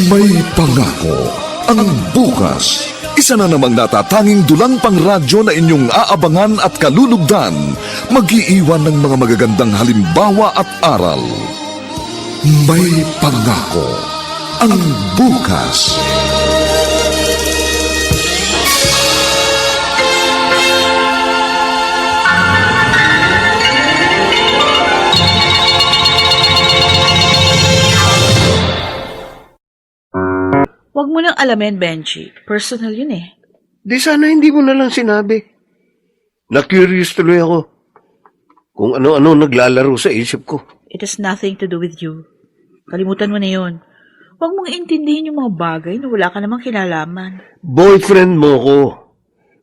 May pangako ang bukas. Isa na namang natatanging dulang pangradyo na inyong aabangan at kalulugdan, mag-iiwan ng mga magagandang halimbawa at aral. May pangako ang bukas. Huwag mo nang alamin, Benji. Personal yun eh. Di sana hindi mo na lang sinabi. Na-curious tuloy ako. Kung ano-ano naglalaro sa isip ko. It has nothing to do with you. Kalimutan mo na yun. Huwag mong intindihin yung mga bagay na wala ka namang kinalaman. Boyfriend mo ko.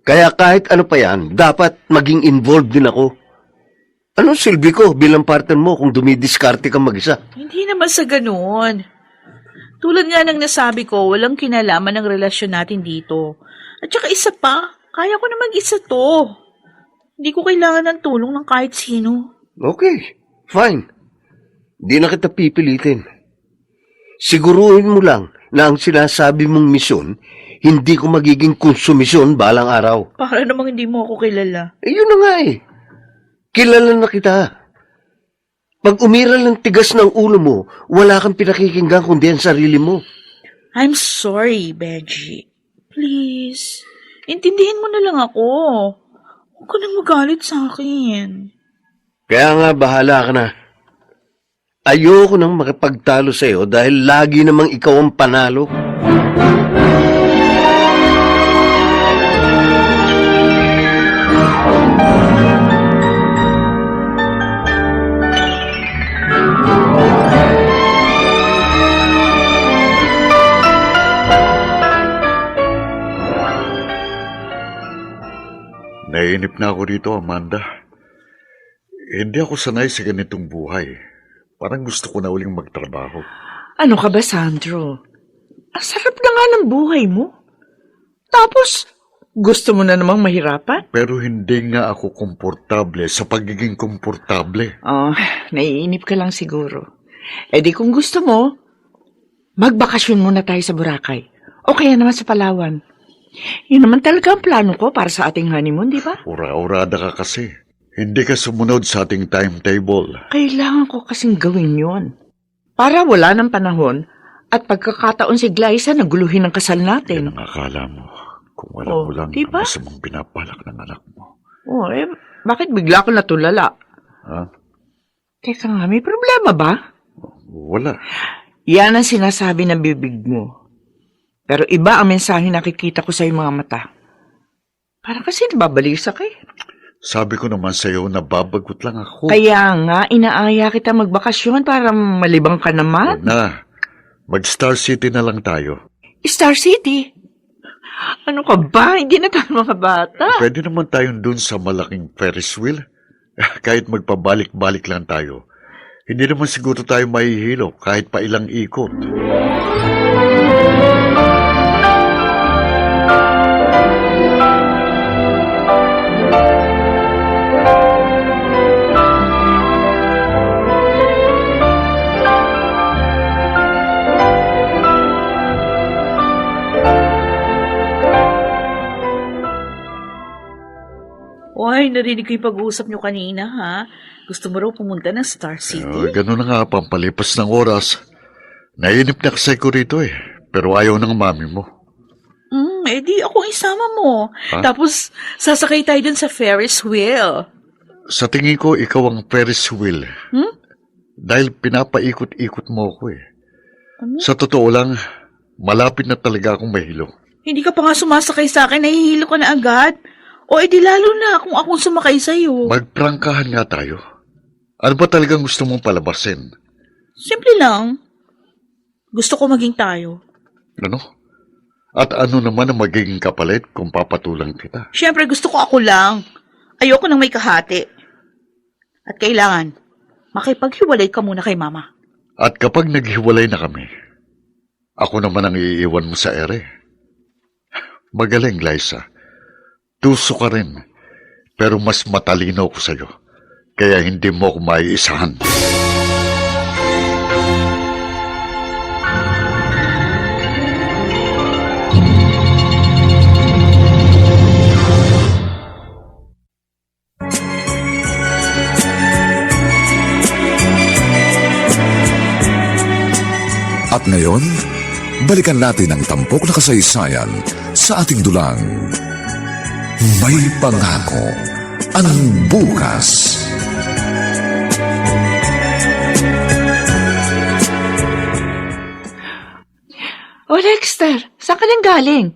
Kaya kahit ano pa yan, dapat maging involved din ako. Anong silbi ko bilang partner mo kung dumidiskarte ka mag-isa? Hindi naman sa ganoon. Tulad nga ng nasabi ko, walang kinalaman ng relasyon natin dito. At saka isa pa, kaya ko na mag-isa to. Hindi ko kailangan ng tulong ng kahit sino. Okay, fine. Di na kita pipilitin. Siguruhin mo lang na ang sinasabi mong misyon, hindi ko magiging konsumisyon balang araw. Para namang hindi mo ako kilala. Eh, yun na nga eh. Kilala na kita. Pag umiral ng tigas ng ulo mo, wala kang pinakikinggan kundi ang sarili mo. I'm sorry, Benji. Please, intindihin mo na lang ako. Huwag ka nang magalit sa akin. Kaya nga, bahala ka na. Ayoko nang makipagtalo sa'yo dahil lagi namang ikaw ang panalo. Naiinip na ako dito, Amanda. Hindi ako sanay sa ganitong buhay. Parang gusto ko na uling magtrabaho. Ano ka ba, Sandro? Ang sarap na nga ng buhay mo. Tapos, gusto mo na namang mahirapan? Pero hindi nga ako komportable sa pagiging komportable. Oh, naiinip ka lang siguro. Eh di kung gusto mo, magbakasyon muna tayo sa Boracay. O kaya naman sa Palawan. Yun naman talaga ang plano ko para sa ating honeymoon, di ba? Ura-urada ka kasi. Hindi ka sumunod sa ating timetable. Kailangan ko kasing gawin yun. Para wala ng panahon at pagkakataon si Glyza na guluhin ang kasal Yan natin. ang akala mo. Kung wala Oh, mo lang diba? ang masamang pinapalak ng anak mo. Oh, eh, bakit bigla ko natulala? Ha? Teka nga, may problema ba? Wala. Yan ang sinasabi ng bibig mo. Pero iba ang mensahe nakikita ko sa iyong mga mata. Parang kasi nababalisa ka eh. Sabi ko naman sa'yo na babagot lang ako. Kaya nga, inaaya kita magbakasyon para malibang ka naman. Huwag na. Mag-Star City na lang tayo. Star City? Ano ka ba? Hindi na tayo mga bata. Pwede naman tayong dun sa malaking Ferris wheel. Kahit magpabalik-balik lang tayo. Hindi naman siguro tayo mahihilo kahit pa ilang ikot. Oy, narinig ko yung pag-uusap nyo kanina, ha? Gusto mo raw pumunta ng Star City? Ganun na nga, pampalipas ng oras. Nainip na kasi ko rito eh. Pero ayaw ng mami mo. Di ako isama mo. Ha? Tapos, sasakay tayo dun sa Ferris wheel. Sa tingin ko, ikaw ang Ferris wheel. Dahil pinapaikot-ikot mo ako eh. Sa totoo lang, malapit na talaga akong mahilo. Hindi ka pa nga sumasakay sa akin, nahihilo ka na agad. O edi lalo na kung akong sumakay sa'yo. Magprangkahan nga tayo. Ano ba talagang gusto mong palabasin? Simple lang. Gusto ko maging tayo. Ano? At ano naman ang magiging kapalit kung papatulang kita? Siyempre, gusto ko ako lang. Ayoko nang may kahati. At kailangan, makipaghiwalay ka muna kay Mama. At kapag naghiwalay na kami, ako naman ang iiwan mo sa ere. Magaling, Liza. Tuso ka rin, pero mas matalino ko sa'yo. Kaya hindi mo ako maiisahan. At ngayon, balikan natin ang tampok na kasaysayan sa ating dulang. May pangako ang bukas. O Dexter, saan ka nang galing?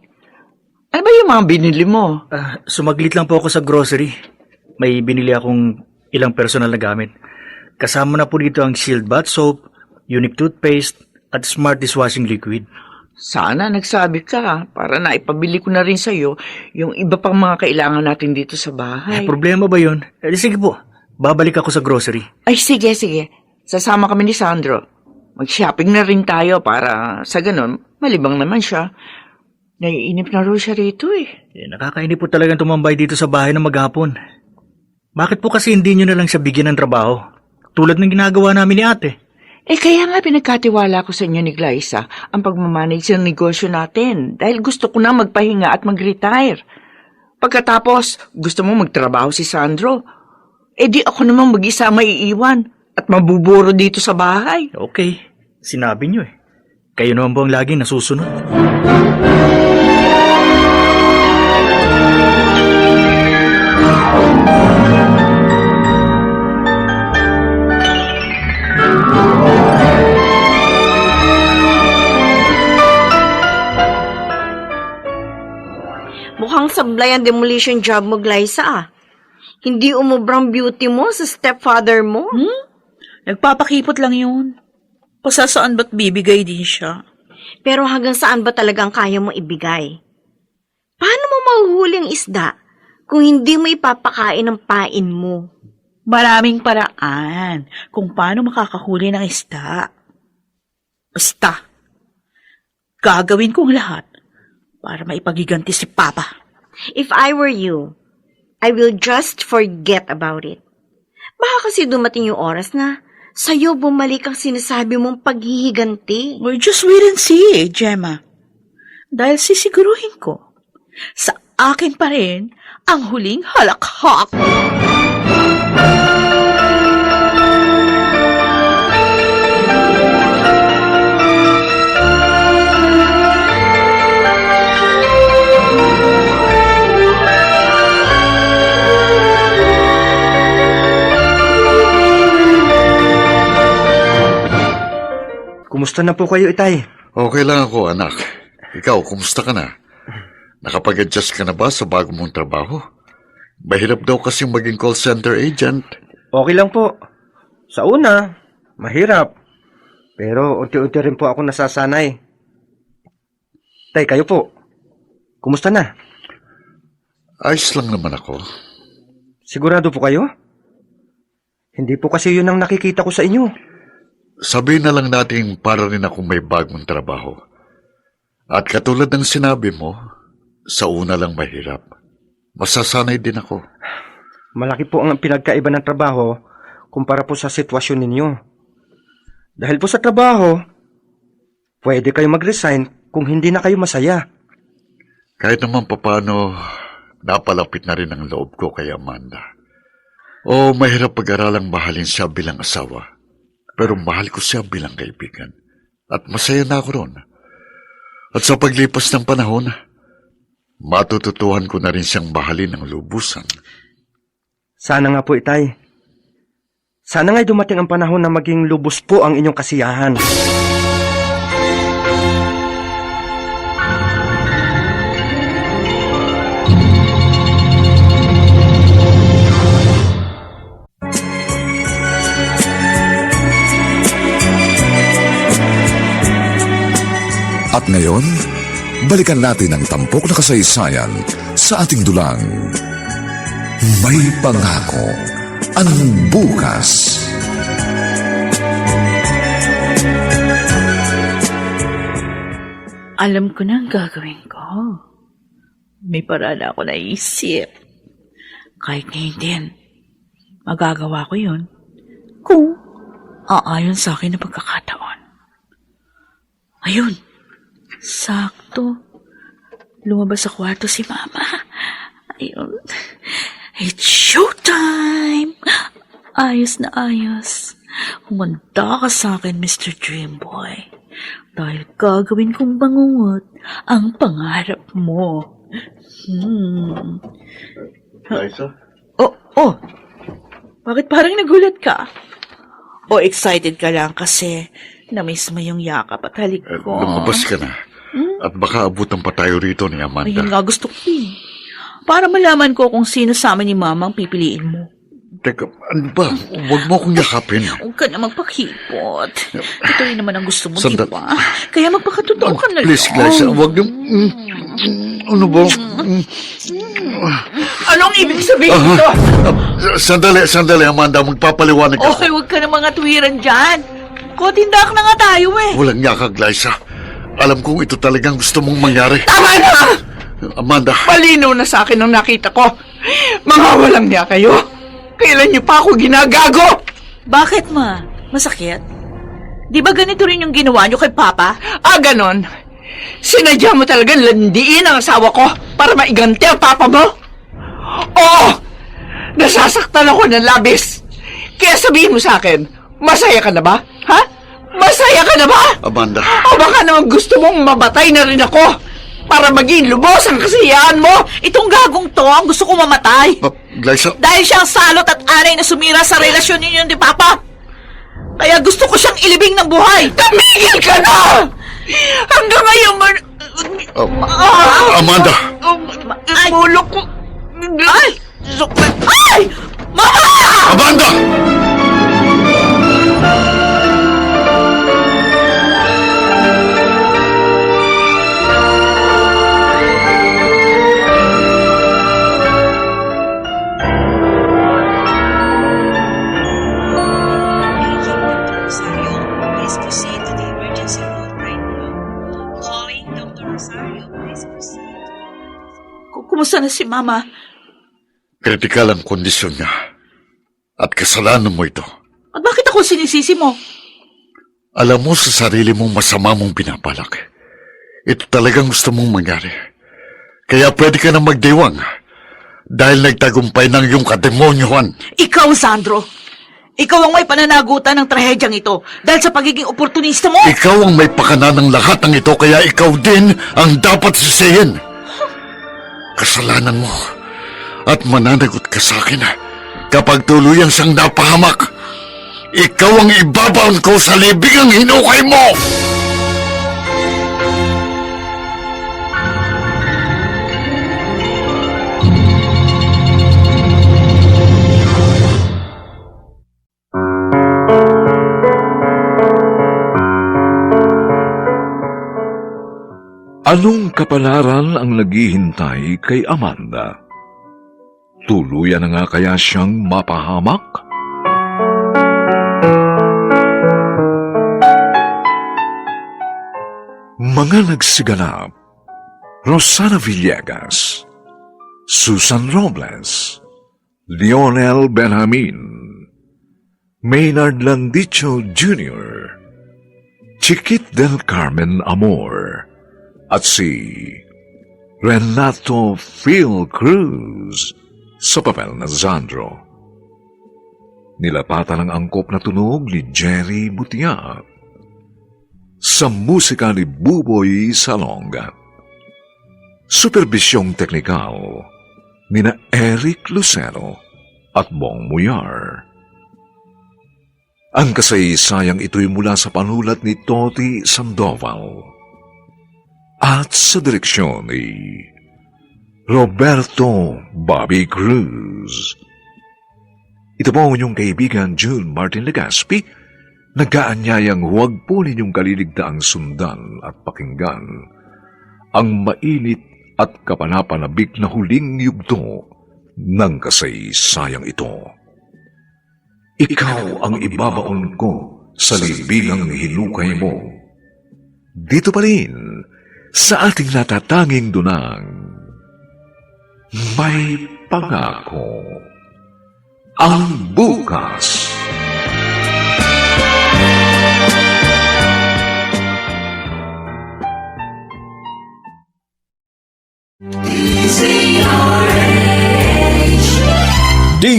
Ano ba yung mga binili mo? Sumaglit lang po ako sa grocery. May binili akong ilang personal na gamit. Kasama na po dito ang Shield Bath Soap, Unique Toothpaste, at Smart Dishwashing Liquid. Sana nagsabi ka para naipabili ko na rin sa'yo yung iba pang mga kailangan natin dito sa bahay. Problema ba yun? Sige po, babalik ako sa grocery. Ay, sige. Sasama kami ni Sandro. Mag-shopping na rin tayo para sa ganon, malibang naman siya. Naiinip na rin siya rito eh. Nakakainip po talagang tumambay dito sa bahay ng maghapon. Bakit po kasi hindi nyo na lang siya bigyan ng trabaho? Tulad ng ginagawa namin ni ate. Kaya nga pinagkatiwala ko sa inyo ni Glyza ang pagmamanage ng negosyo natin dahil gusto ko na magpahinga at mag-retire. Pagkatapos, gusto mo magtrabaho si Sandro. Di ako namang mag-isa maiiwan at mabuburo dito sa bahay. Okay, sinabi nyo eh. Kayo naman po ang laging nasusunod. Mukhang sablay ang demolition job mo, Glyza. Hindi umubrang beauty mo sa stepfather mo. Nagpapakipot lang yun. Pasasaan ba't bibigay din siya? Pero hanggang saan ba talagang kaya mo ibigay? Paano mo mahuhuli ang isda kung hindi mo ipapakain ang pain mo? Maraming paraan kung paano makakahuli ng isda. Basta, gagawin kong lahat para maipagiganti si Papa. If I were you, I will just forget about it. Baka kasi dumating yung oras na sa'yo bumalik ang sinasabi mong paghihiganti. Well, just wait and see, Gemma. Dahil sisiguruhin ko, sa akin pa rin ang huling halakhak. Kumusta na po kayo, Itay? Okay lang ako, anak. Ikaw, kumusta ka na? Nakapag-adjust ka na ba sa bago mong trabaho? Mahirap daw kasing maging call center agent. Okay lang po. Sa una, mahirap. Pero unti-unti rin po ako nasasanay. Tay, kayo po. Kumusta na? Ayos lang naman ako. Sigurado po kayo? Hindi po kasi yun ang nakikita ko sa inyo. Sabihin na lang natin para rin akong may bagong trabaho. At katulad ng sinabi mo, sa una lang mahirap. Masasanay din ako. Malaki po ang pinagkaiba ng trabaho kumpara po sa sitwasyon ninyo. Dahil po sa trabaho, pwede kayo mag-resign kung hindi na kayo masaya. Kahit naman papano, napalapit na rin ang loob ko kay Amanda. O mahirap pag-aralang mahalin siya bilang asawa. Pero mahal ko siya bilang kaibigan. At masaya na ako ron. At sa paglipas ng panahon, matututuhan ko na rin siyang mahalin ng lubusan. Sana nga po, Itay. Sana nga'y dumating ang panahon na maging lubos po ang inyong kasiyahan. At ngayon, balikan natin ang tampok na kasaysayan sa ating dulang. May pangako ang bukas. Alam ko na ang gagawin ko. May paraan ako naisip. Kahit ngayon din, magagawa ko yun kung aayon sa akin na pagkakataon. Ayun, sakto. Lumabas sa kwarto si Mama. Ayun. It's showtime! Ayos na ayos. Humanda ka sa akin, Mr. Dreamboy. Dahil gagawin kong bangungot ang pangarap mo. Liza? Oh. Bakit parang nagulat ka? O excited ka lang kasi na-miss mo yung yakap at halik ko. Lumabas ka na. At baka abutan pa tayo rito ni Amanda. Ayun nga gusto ko eh. Para malaman ko kung sino sa amin ni Mama ang pipiliin mo. Teka, ano ba? Huwag mo akong yakapin. Huwag ka na magpakipot. Ito rin naman ang gusto mo, di Sandal- ba? Kaya magpakatotoo ka na Please, lang. Glyza, huwag yung... ano ba? Anong ibig sabihin nito? Sandali, Amanda. Magpapaliwanag ako. Okay, huwag ka na mga tuwiran dyan. Kotindak na nga tayo eh. Walang yaka, Glyza. Alam kong ito talagang gusto mong mangyari. Tama na! Amanda, Malinaw na sa akin ang nakita ko. Mga walang niya kayo. Kailan niyo pa ako ginagago? Bakit ma? Masakit? Di ba ganito rin yung ginawa niyo kay Papa? Ganon. Sinadya mo talagang landiin ang asawa ko para maiganti ang papa mo? Oo! Nasasaktan ako ng labis. Kaya sabihin mo sa akin, masaya ka na ba? Ha? Masaya ka na ba? Amanda. O baka naman gusto mong mamatay na rin ako para maging lubos ang kasiyahan mo? Itong gagong to ang gusto ko mamatay. Glyza, Dahil siyang salot at anay na sumira sa relasyon ninyo ni Papa. Kaya gusto ko siyang ilibing ng buhay. Tumigil ka na! Hanggang ngayon man... Amanda. Ay! Ulo ko... Ay! Ay! Mama! Amanda! Rosario, please proceed to the emergency room right now. Calling Dr. Rosario, please proceed. Kumusta na si Mama? Kritikal ang kondisyon niya. At kasalanan mo ito. At bakit ako sinisisi mo? Alam mo sa sarili mong masama mong pinapalak. Ito talagang gusto mong mangyari. Kaya pwede ka na magdiwang. Dahil nagtagumpay ng iyong kademonyohan. Ikaw, Sandro. Ikaw ang may pananagutan ng trahedyang ito dahil sa pagiging oportunista mo. Ikaw ang may pakana ng lahat ng ito, kaya ikaw din ang dapat sisihin. Kasalanan mo. At mananagot ka sa akin kapag tuluyan siyang napahamak. Ikaw ang ibabaon ko sa libing ang hinukay mo! Anong kapalaran ang naghihintay kay Amanda? Tuluyan na nga kaya siyang mapahamak? Mga nagsiganap: Rosana Villegas, Susan Robles, Lionel Benjamin, Maynard Landicho Jr., Chiquit del Carmen Amor, at si Renato Phil Cruz sa papel na Sandro. Nilapatan ang angkop na tunog ni Jerry Butiat sa musika ni Buboy Salonga. Superbisyong teknikal ni na Eric Lucero at Bong Muyar. Ang kasaysayang ito'y mula sa panulat ni Toti Sandoval at sa direksyon ni Roberto Bobby Cruz. Ito po ang inyong kaibigan June Martin Legaspi, nag-aanyayang huwag po ninyong kaliligtaang sundan at pakinggan ang mainit at kapanapanabik na huling yugto ng kasaysayang ito. Ikaw ang ibabaon ko sa libingang hinukay mo. Dito pa rin, sa ating natatanging dunang, may pangako ang bukas.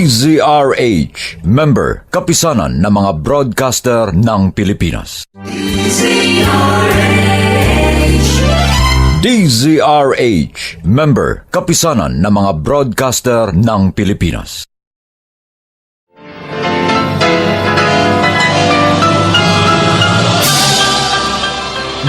DZRH, member, kapisanan ng mga broadcaster ng Pilipinas. DZRH, member, kapisanan ng mga broadcaster ng Pilipinas.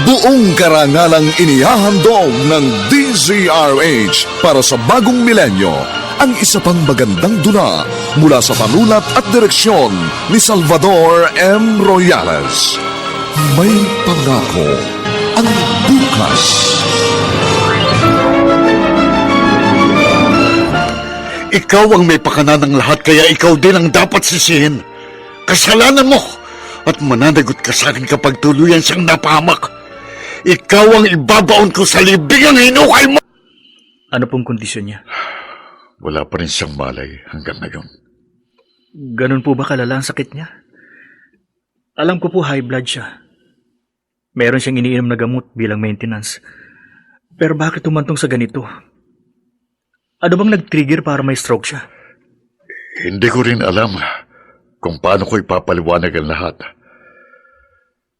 Buong karangalang inihahandog ng DZRH para sa bagong milenyo ang isa pang magandang dula mula sa panulat at direksyon ni Salvador M. Royales. May pangako ang bukas. Ikaw ang may pakana ng lahat, kaya ikaw din ang dapat sisihin. Kasalanan mo at mananagot ka sa akin kapag tuluyan siyang napahamak. Ikaw ang ibabaon ko sa libing ang hinukay mo! Ano pong kondisyon niya? Wala pa rin siyang malay hanggang ngayon. Ganun po ba kalala ang sakit niya? Alam ko po high blood siya. Meron siyang iniinom na gamot bilang maintenance. Pero bakit tumantong sa ganito? Ano bang nag-trigger para may stroke siya? Hindi ko rin alam kung paano ko ipapaliwanag ang lahat.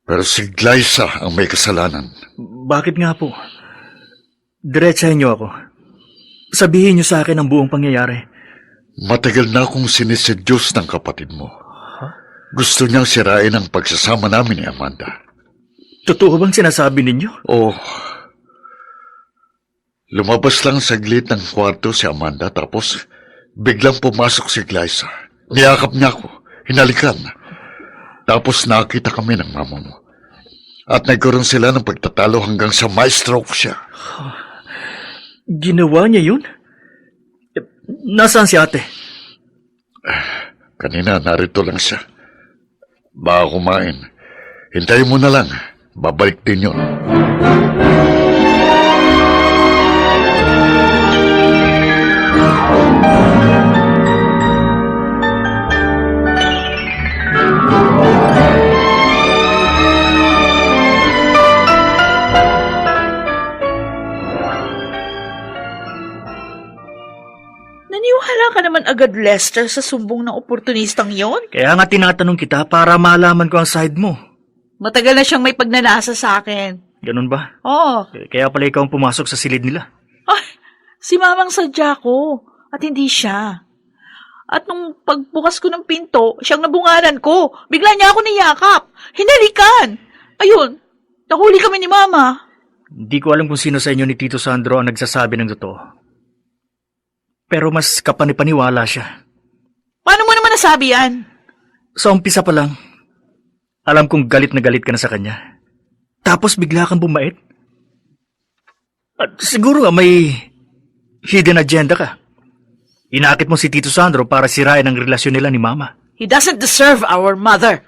Pero si Glyza ang may kasalanan. Bakit nga po? Diretsahin niyo ako. Sabihin niyo sa akin ang buong pangyayari. Matagal na akong sinisedyos ng kapatid mo. Gusto niyang sirain ang pagsasama namin ni Amanda. Totoo bang sinasabi ninyo? Oh, lumabas lang saglit ng kwarto si Amanda tapos biglang pumasok si Glyza. Niyakap niya ako, hinalikan. Tapos nakita kami ng mama mo. At nagkaroon sila ng pagtatalo hanggang sa ma-stroke siya. Ginawa niya yun? Nasaan si ate? Kanina narito lang siya. Baka kumain. Hintayin mo na lang. Babalik din yun. Naniwala ka naman agad, Lester, sa sumbong ng oportunistang yon? Kaya nga tinatanong kita para malaman ko ang side mo. Matagal na siyang may pagnanasa sa akin. Ganun ba? Oh, Kaya pala ikaw ang pumasok sa silid nila. ay, si mamang sadya ko at hindi siya. At nung pagbukas ko ng pinto, siyang nabungaran ko. Bigla niya ako niyakap. Hinalikan. Ayun, nahuli kami ni mama. Hindi ko alam kung sino sa inyo ni Tito Sandro ang nagsasabi ng totoo. Pero mas kapanipaniwala siya. Paano mo naman nasabi yan? Sa umpisa pa lang, alam kong galit na galit ka na sa kanya. Tapos bigla kang bumait. At siguro nga may hidden agenda ka. Inakit mo si Tito Sandro para sirain ang relasyon nila ni Mama. He doesn't deserve our mother.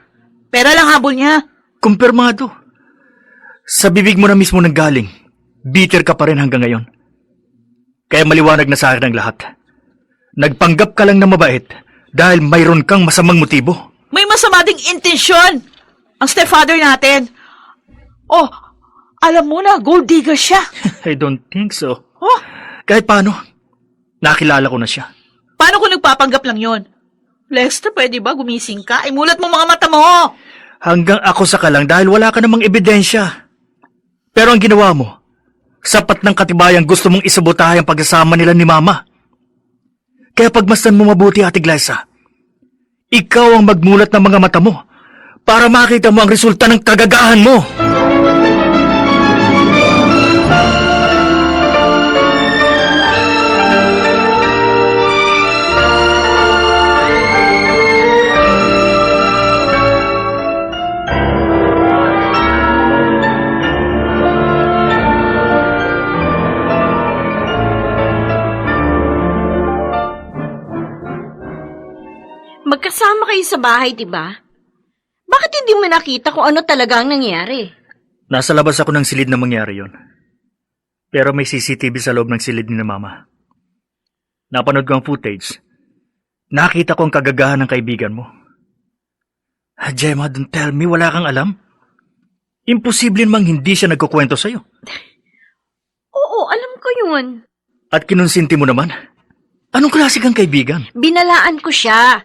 Pera lang habol niya. Kumpirmado. Sa bibig mo na mismo nanggaling, bitter ka pa rin hanggang ngayon. Kaya maliwanag na sa akin ang lahat. Nagpanggap ka lang na mabait dahil mayroon kang masamang motibo. May masama ding intensyon. Ang stepfather natin. Oh, alam mo na, gold digger siya. I don't think so. Oh, Kahit paano, nakilala ko na siya. paano kung nagpapanggap lang yon? Lester, pwede ba gumising ka? Imulat mo mga mata mo. Hanggang ako sa ka lang dahil wala ka namang ebidensya. Pero ang ginawa mo, sapat ng katibayang gusto mong isabotahe ang pagsasama nila ni Mama. Kaya pagmasdan mo mabuti, Ate Glyza. Ikaw ang magmulat ng mga mata mo para makita mo ang resulta ng kagagahan mo. Magkasama kayo sa bahay, di ba? Bakit hindi mo nakita kung ano talaga ang nangyari? Nasa labas ako ng silid na mangyari yon. Pero may CCTV sa loob ng silid ni na Mama. Napanood ko ang footage. Nakita ko ang kagagahan ng kaibigan mo. Gemma, don't tell me, wala kang alam? Imposible mang hindi siya nagkukwento sa'yo. Oo, alam ko yun. At kinonsinti mo naman. Anong klase kang kaibigan? Binalaan ko siya.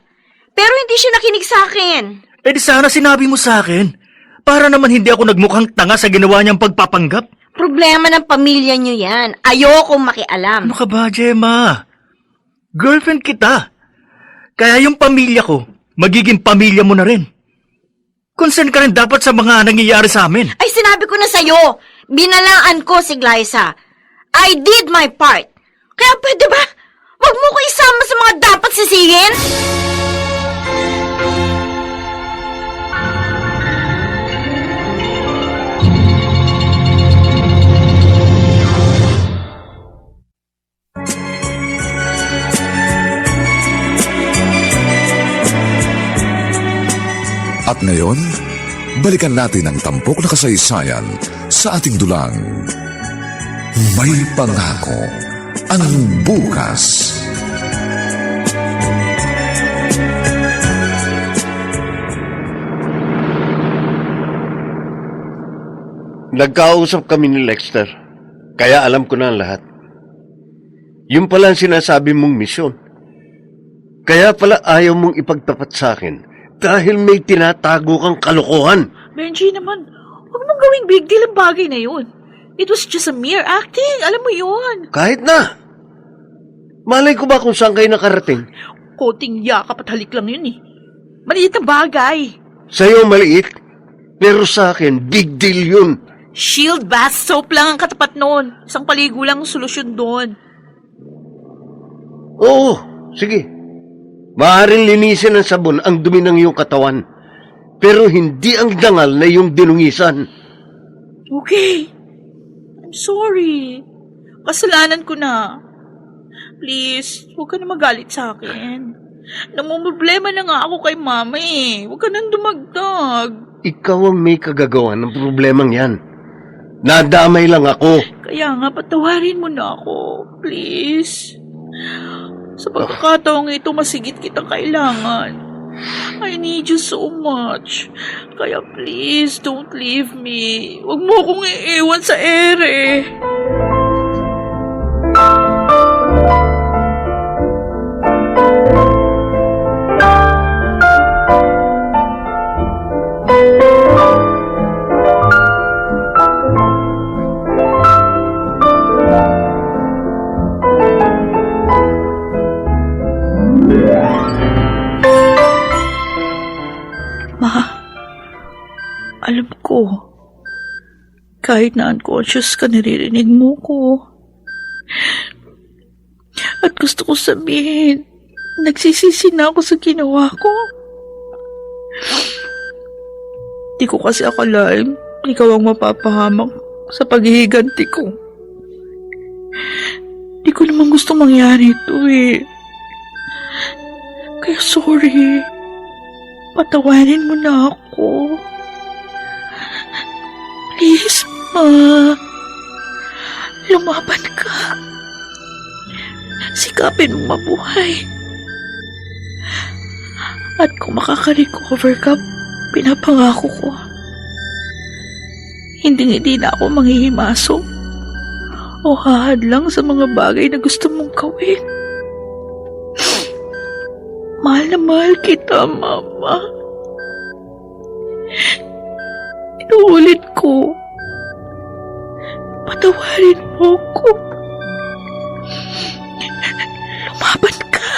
Pero hindi siya nakinig sa akin. Eh di sana sinabi mo sa akin. Para naman hindi ako nagmukhang tanga sa ginawa niyang pagpapanggap. Problema ng pamilya niyo yan. Ayokong makialam. Ano ka ba, Gemma? Girlfriend kita. Kaya yung pamilya ko, magiging pamilya mo na rin. Concern ka rin dapat sa mga nangyayari sa amin. Ay, sinabi ko na sa'yo, binalaan ko si Glyza. I did my part. Kaya pwede ba? Huwag mo ko isama sa mga dapat sisihin. At ngayon, balikan natin ang tampok na kasaysayan sa ating dulang. May pangako ang bukas. Nagkausap kami ni Lexter, kaya alam ko na ang lahat. Yung pala ang sinasabi mong misyon. Kaya pala ayaw mong ipagtapat sa akin dahil may tinatago kang kalokohan. Benji naman, huwag mong gawing big deal ang bagay na yun. It was just a mere acting. Alam mo yun. Kahit na. Malay ko ba kung saan kayo nakarating? Koting yakap at halik lang yun eh. Maliit na bagay. Sa'yo maliit, pero sa akin, big deal yun. Shield bath soap lang ang katapat noon. Isang paligo lang ang solusyon doon. Oo, sige. Maaaring linisin ng sabon ang dumi ng iyong katawan, pero hindi ang dangal na iyong dinungisan. Okay. I'm sorry. Kasalanan ko na. Please, huwag ka na magalit sa akin. Namumroblema na nga ako kay mama eh. Huwag ka nang dumagdag. Ikaw ang may kagagawa ng problemang yan. Nadamay lang ako. Kaya nga, patawarin mo na ako. Please. Sa pagkakataong ito, masigit kitang kailangan. I need you so much. Kaya please, don't leave me. Huwag mo akong iiwan sa ere. Alam ko, kahit na unconscious ka, naririnig mo ko. At gusto ko sabihin, nagsisisi na ako sa ginawa ko. Di ko kasi akalain, ikaw ang mapapahamak sa paghihiganti ko. Di ko naman gusto mangyari ito eh. Kaya sorry, patawarin mo na ako. Please, Ma. Lumaban ka. Sikapin mong mabuhay. At kung makaka-recover ka, pinapangako ko. Hindi na ako manghihimasok o hahadlang sa mga bagay na gusto mong gawin. Mahal na mahal kita, Mama. Inuulit ko. Patawarin mo ko. Lumaban ka.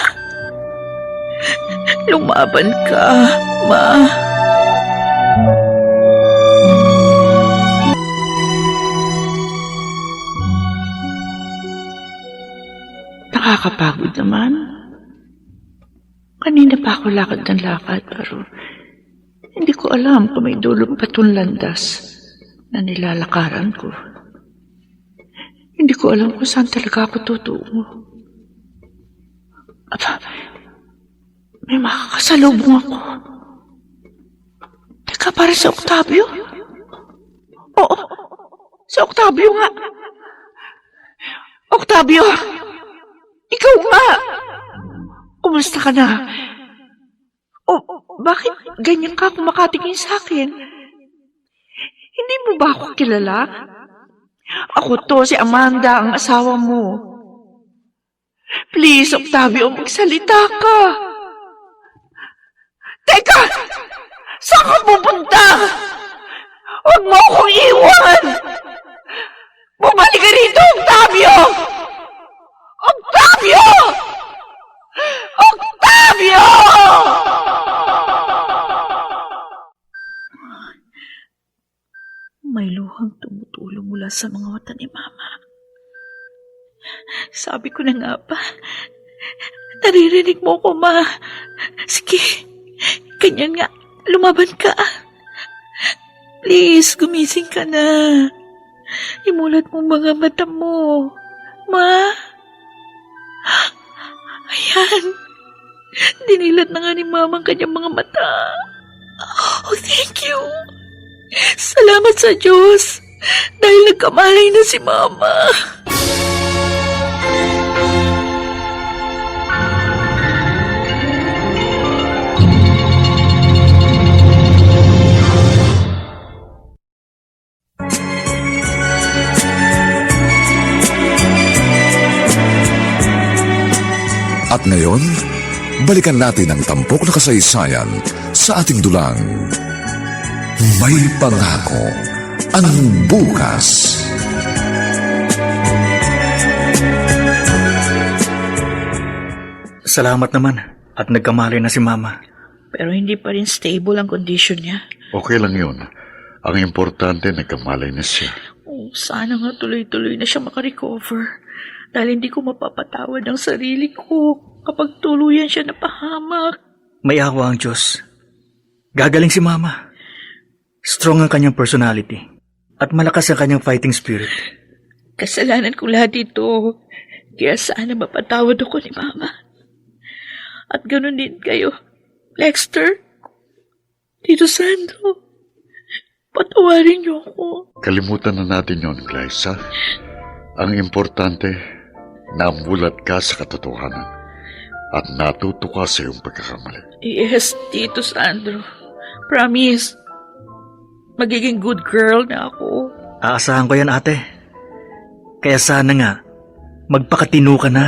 Lumaban ka, Ma. Nakakapagod naman. Kanina pa ako lakad ng lakad, pero hindi ko alam kung may dulong patun landas na nilalakaran ko. Hindi ko alam kung saan talaga ako tutungo. Aba, may makakasalubong ako. Teka, para si Octavio? Oo, si Octavio nga. Octavio! Ikaw nga! Kumusta ka na? O, bakit ganyan ka kumakatingin sa akin? Hindi mo ba ako kilala? Ako to, si Amanda, ang asawa mo. Please, Octavio, magsalita ka. Teka! Saan ka pupunta? Huwag mo akong iwan! Bumalik ka rito, Octavio! Octavio! Octavio! sa mga mata ni Mama. Sabi ko na nga ba, naririnig mo ko, Ma. Sige, ganyan nga, lumaban ka. Please, gumising ka na. Imulat mo mga mata mo. Ma? Ayan. Dinilat na nga ni Mama ang kanyang mga mata. Oh, thank you. Salamat sa Diyos. Dahil nagkamalay na si Mama. At ngayon, balikan natin ang tampok na kasaysayan sa ating dulang. May pangako ang bukas. Salamat naman at nagkamali na si Mama. Pero hindi pa rin stable ang condition niya. Okay lang yun. Ang importante, nagkamalay na siya. Oh, sana nga tuloy-tuloy na siya makarecover. Dahil hindi ko mapapatawad ang sarili ko kapag tuluyan siya napahamak. May awa ang Diyos. Gagaling si Mama. Strong ang kanyang personality at malakas ang kanyang fighting spirit. Kasalanan ko lahat ito. Kaya sana mapatawad ako ni Mama. At ganun din kayo, Lexter, Tito Sandro. Patawarin niyo ako. Kalimutan na natin yon, Glyza. Ang importante, namulat ka sa katotohanan at natuto ka sa iyong pagkakamali. Yes, Tito Sandro. Promise. Magiging good girl na ako. Aasahan ko yan, ate. Kaya sana nga, magpakatino ka na.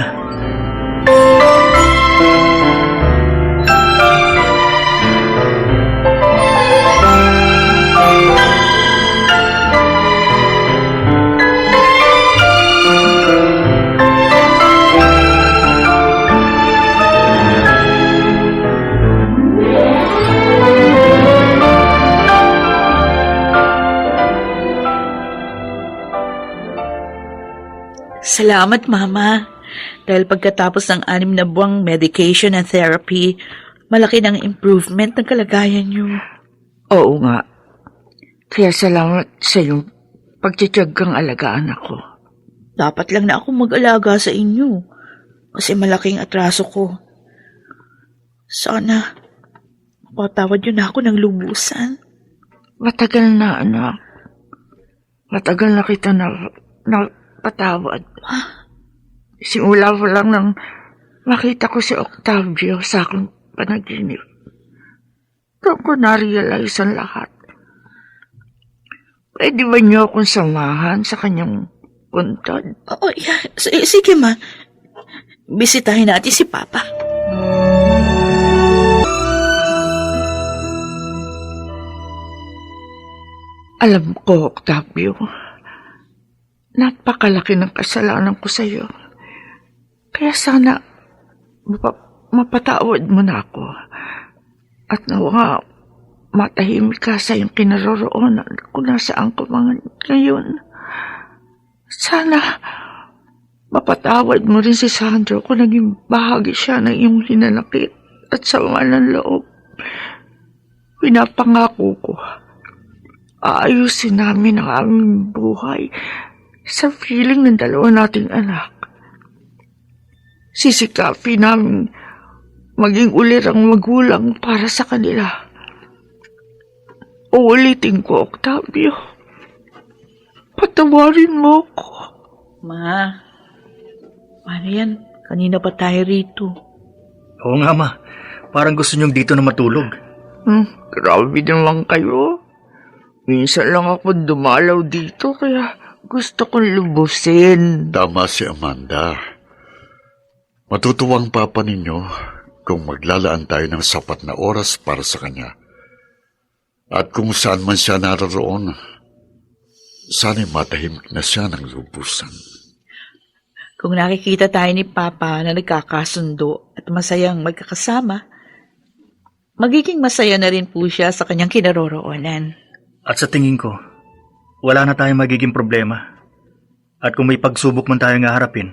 Salamat, Mama. Dahil pagkatapos ng 6 na buwang medication and therapy, malaki ng improvement ng kalagayan niyo. Oo nga. Kaya salamat sa iyong pagtitiyagang alagaan ako. Dapat lang na ako mag-alaga sa inyo. Kasi malaking atraso ko. Sana, mapatawad niyo na ako ng lubusan. Matagal na, anak. Matagal na kita na patawad. Simula pa lang nang makita ko si Octavio sa aking panaginip. Doon ko na-realize ang lahat. Pwede ba niyo akong samahan sa kanyang puntod? Oo, yeah. Sige, Ma. Bisitahin natin si Papa. Alam ko, Octavio, napakalaki ng kasalanan ko sa iyo. Kaya sana mapatawad mo na ako. At nawa matahimik ka sa iyong kinaroroonan kung nasaan ko mga ngayon. Sana mapatawad mo rin si Sandro kung naging bahagi siya ng iyong hinanakit at sama ng loob. Pinapangako ko, aayusin namin ang aming buhay sa feeling ng dalawa nating anak. Sisikapin namin maging ulirang magulang para sa kanila. Uulitin ko, Octavio. Patawarin mo ko. Ma, paano yan? Kanina pa tayo rito. Oo nga, Ma. Parang gusto niyong dito na matulog. Grabe naman kayo. Minsan lang ako dumalaw dito kaya gusto kong lubusin. Tama si Amanda. Matutuwang papa ninyo kung maglalaan tayo ng sapat na oras para sa kanya. At kung saan man siya naroon, sana'y matahimik na siya ng lubusan. Kung nakikita tayo ni Papa na nagkakasundo at masayang magkakasama, magiging masaya na rin po siya sa kanyang kinaroroonan. At sa tingin ko, wala na tayong magiging problema. At kung may pagsubok man tayong haharapin,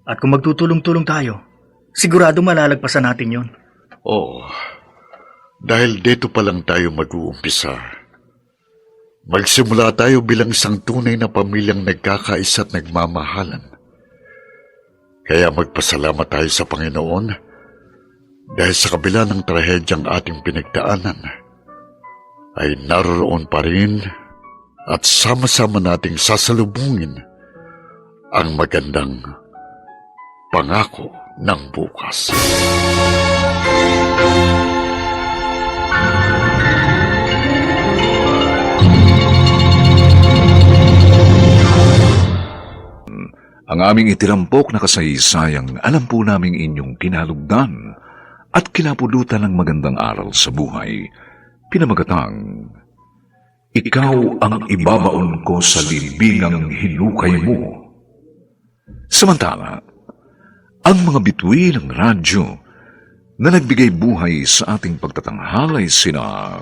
at kung magtutulong-tulong tayo, sigurado malalagpasan natin yon. Oo. Dahil dito pa lang tayo mag-uumpisa. Magsimula tayo bilang isang tunay na pamilyang nagkakaisa at nagmamahalan. Kaya magpasalamat tayo sa Panginoon dahil sa kabila ng trahedyang ating pinagdaanan, ay naroroon pa rin at sama-sama nating sasalubungin ang magandang pangako ng bukas. Ang aming itinampok na kasaysayang alam po naming inyong kinalugdan at kinapulutan ng magandang aral sa buhay. Pinamagatang, ikaw ang ibabaon ko sa libingang hinukay mo. Samantala, ang mga bituin ng radyo na nagbigay buhay sa ating pagtatanghalay sina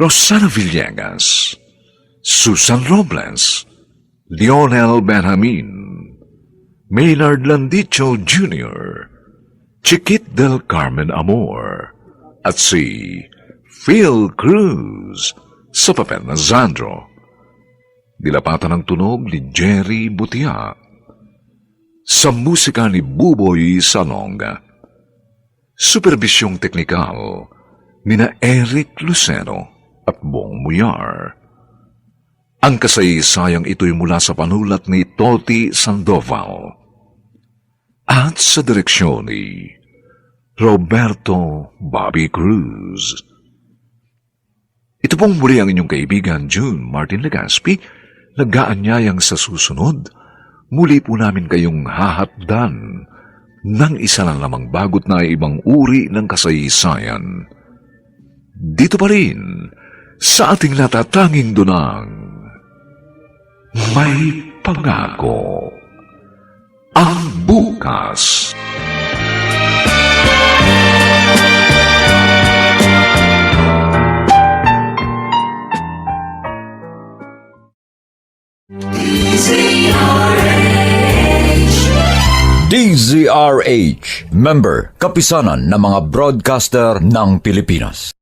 Rosana Villegas, Susan Robles, Lionel Benjamin, Maynard Landicho Jr., Chiquit del Carmen Amor, at si Phil Cruz sa papel na Zandro. Dilapatan ng tunog ni Jerry Butia. Sa musika ni Buboy Salonga. Superbisyong teknikal ni na Eric Lucero at Bong Muyar. Ang kasaysayang ito'y mula sa panulat ni Toti Sandoval at sa direksyon ni Roberto Bobby Cruz. Ito pong muli ang inyong kaibigan June Martin Legaspi, nag-aanyayang sa susunod, muli po namin kayong hahatdan ng isa na lamang bagot na ibang uri ng kasaysayan. Dito pa rin sa ating natatanging dunang may pangako ang bukas. DZRH, member, kapisanan ng mga broadcaster ng Pilipinas.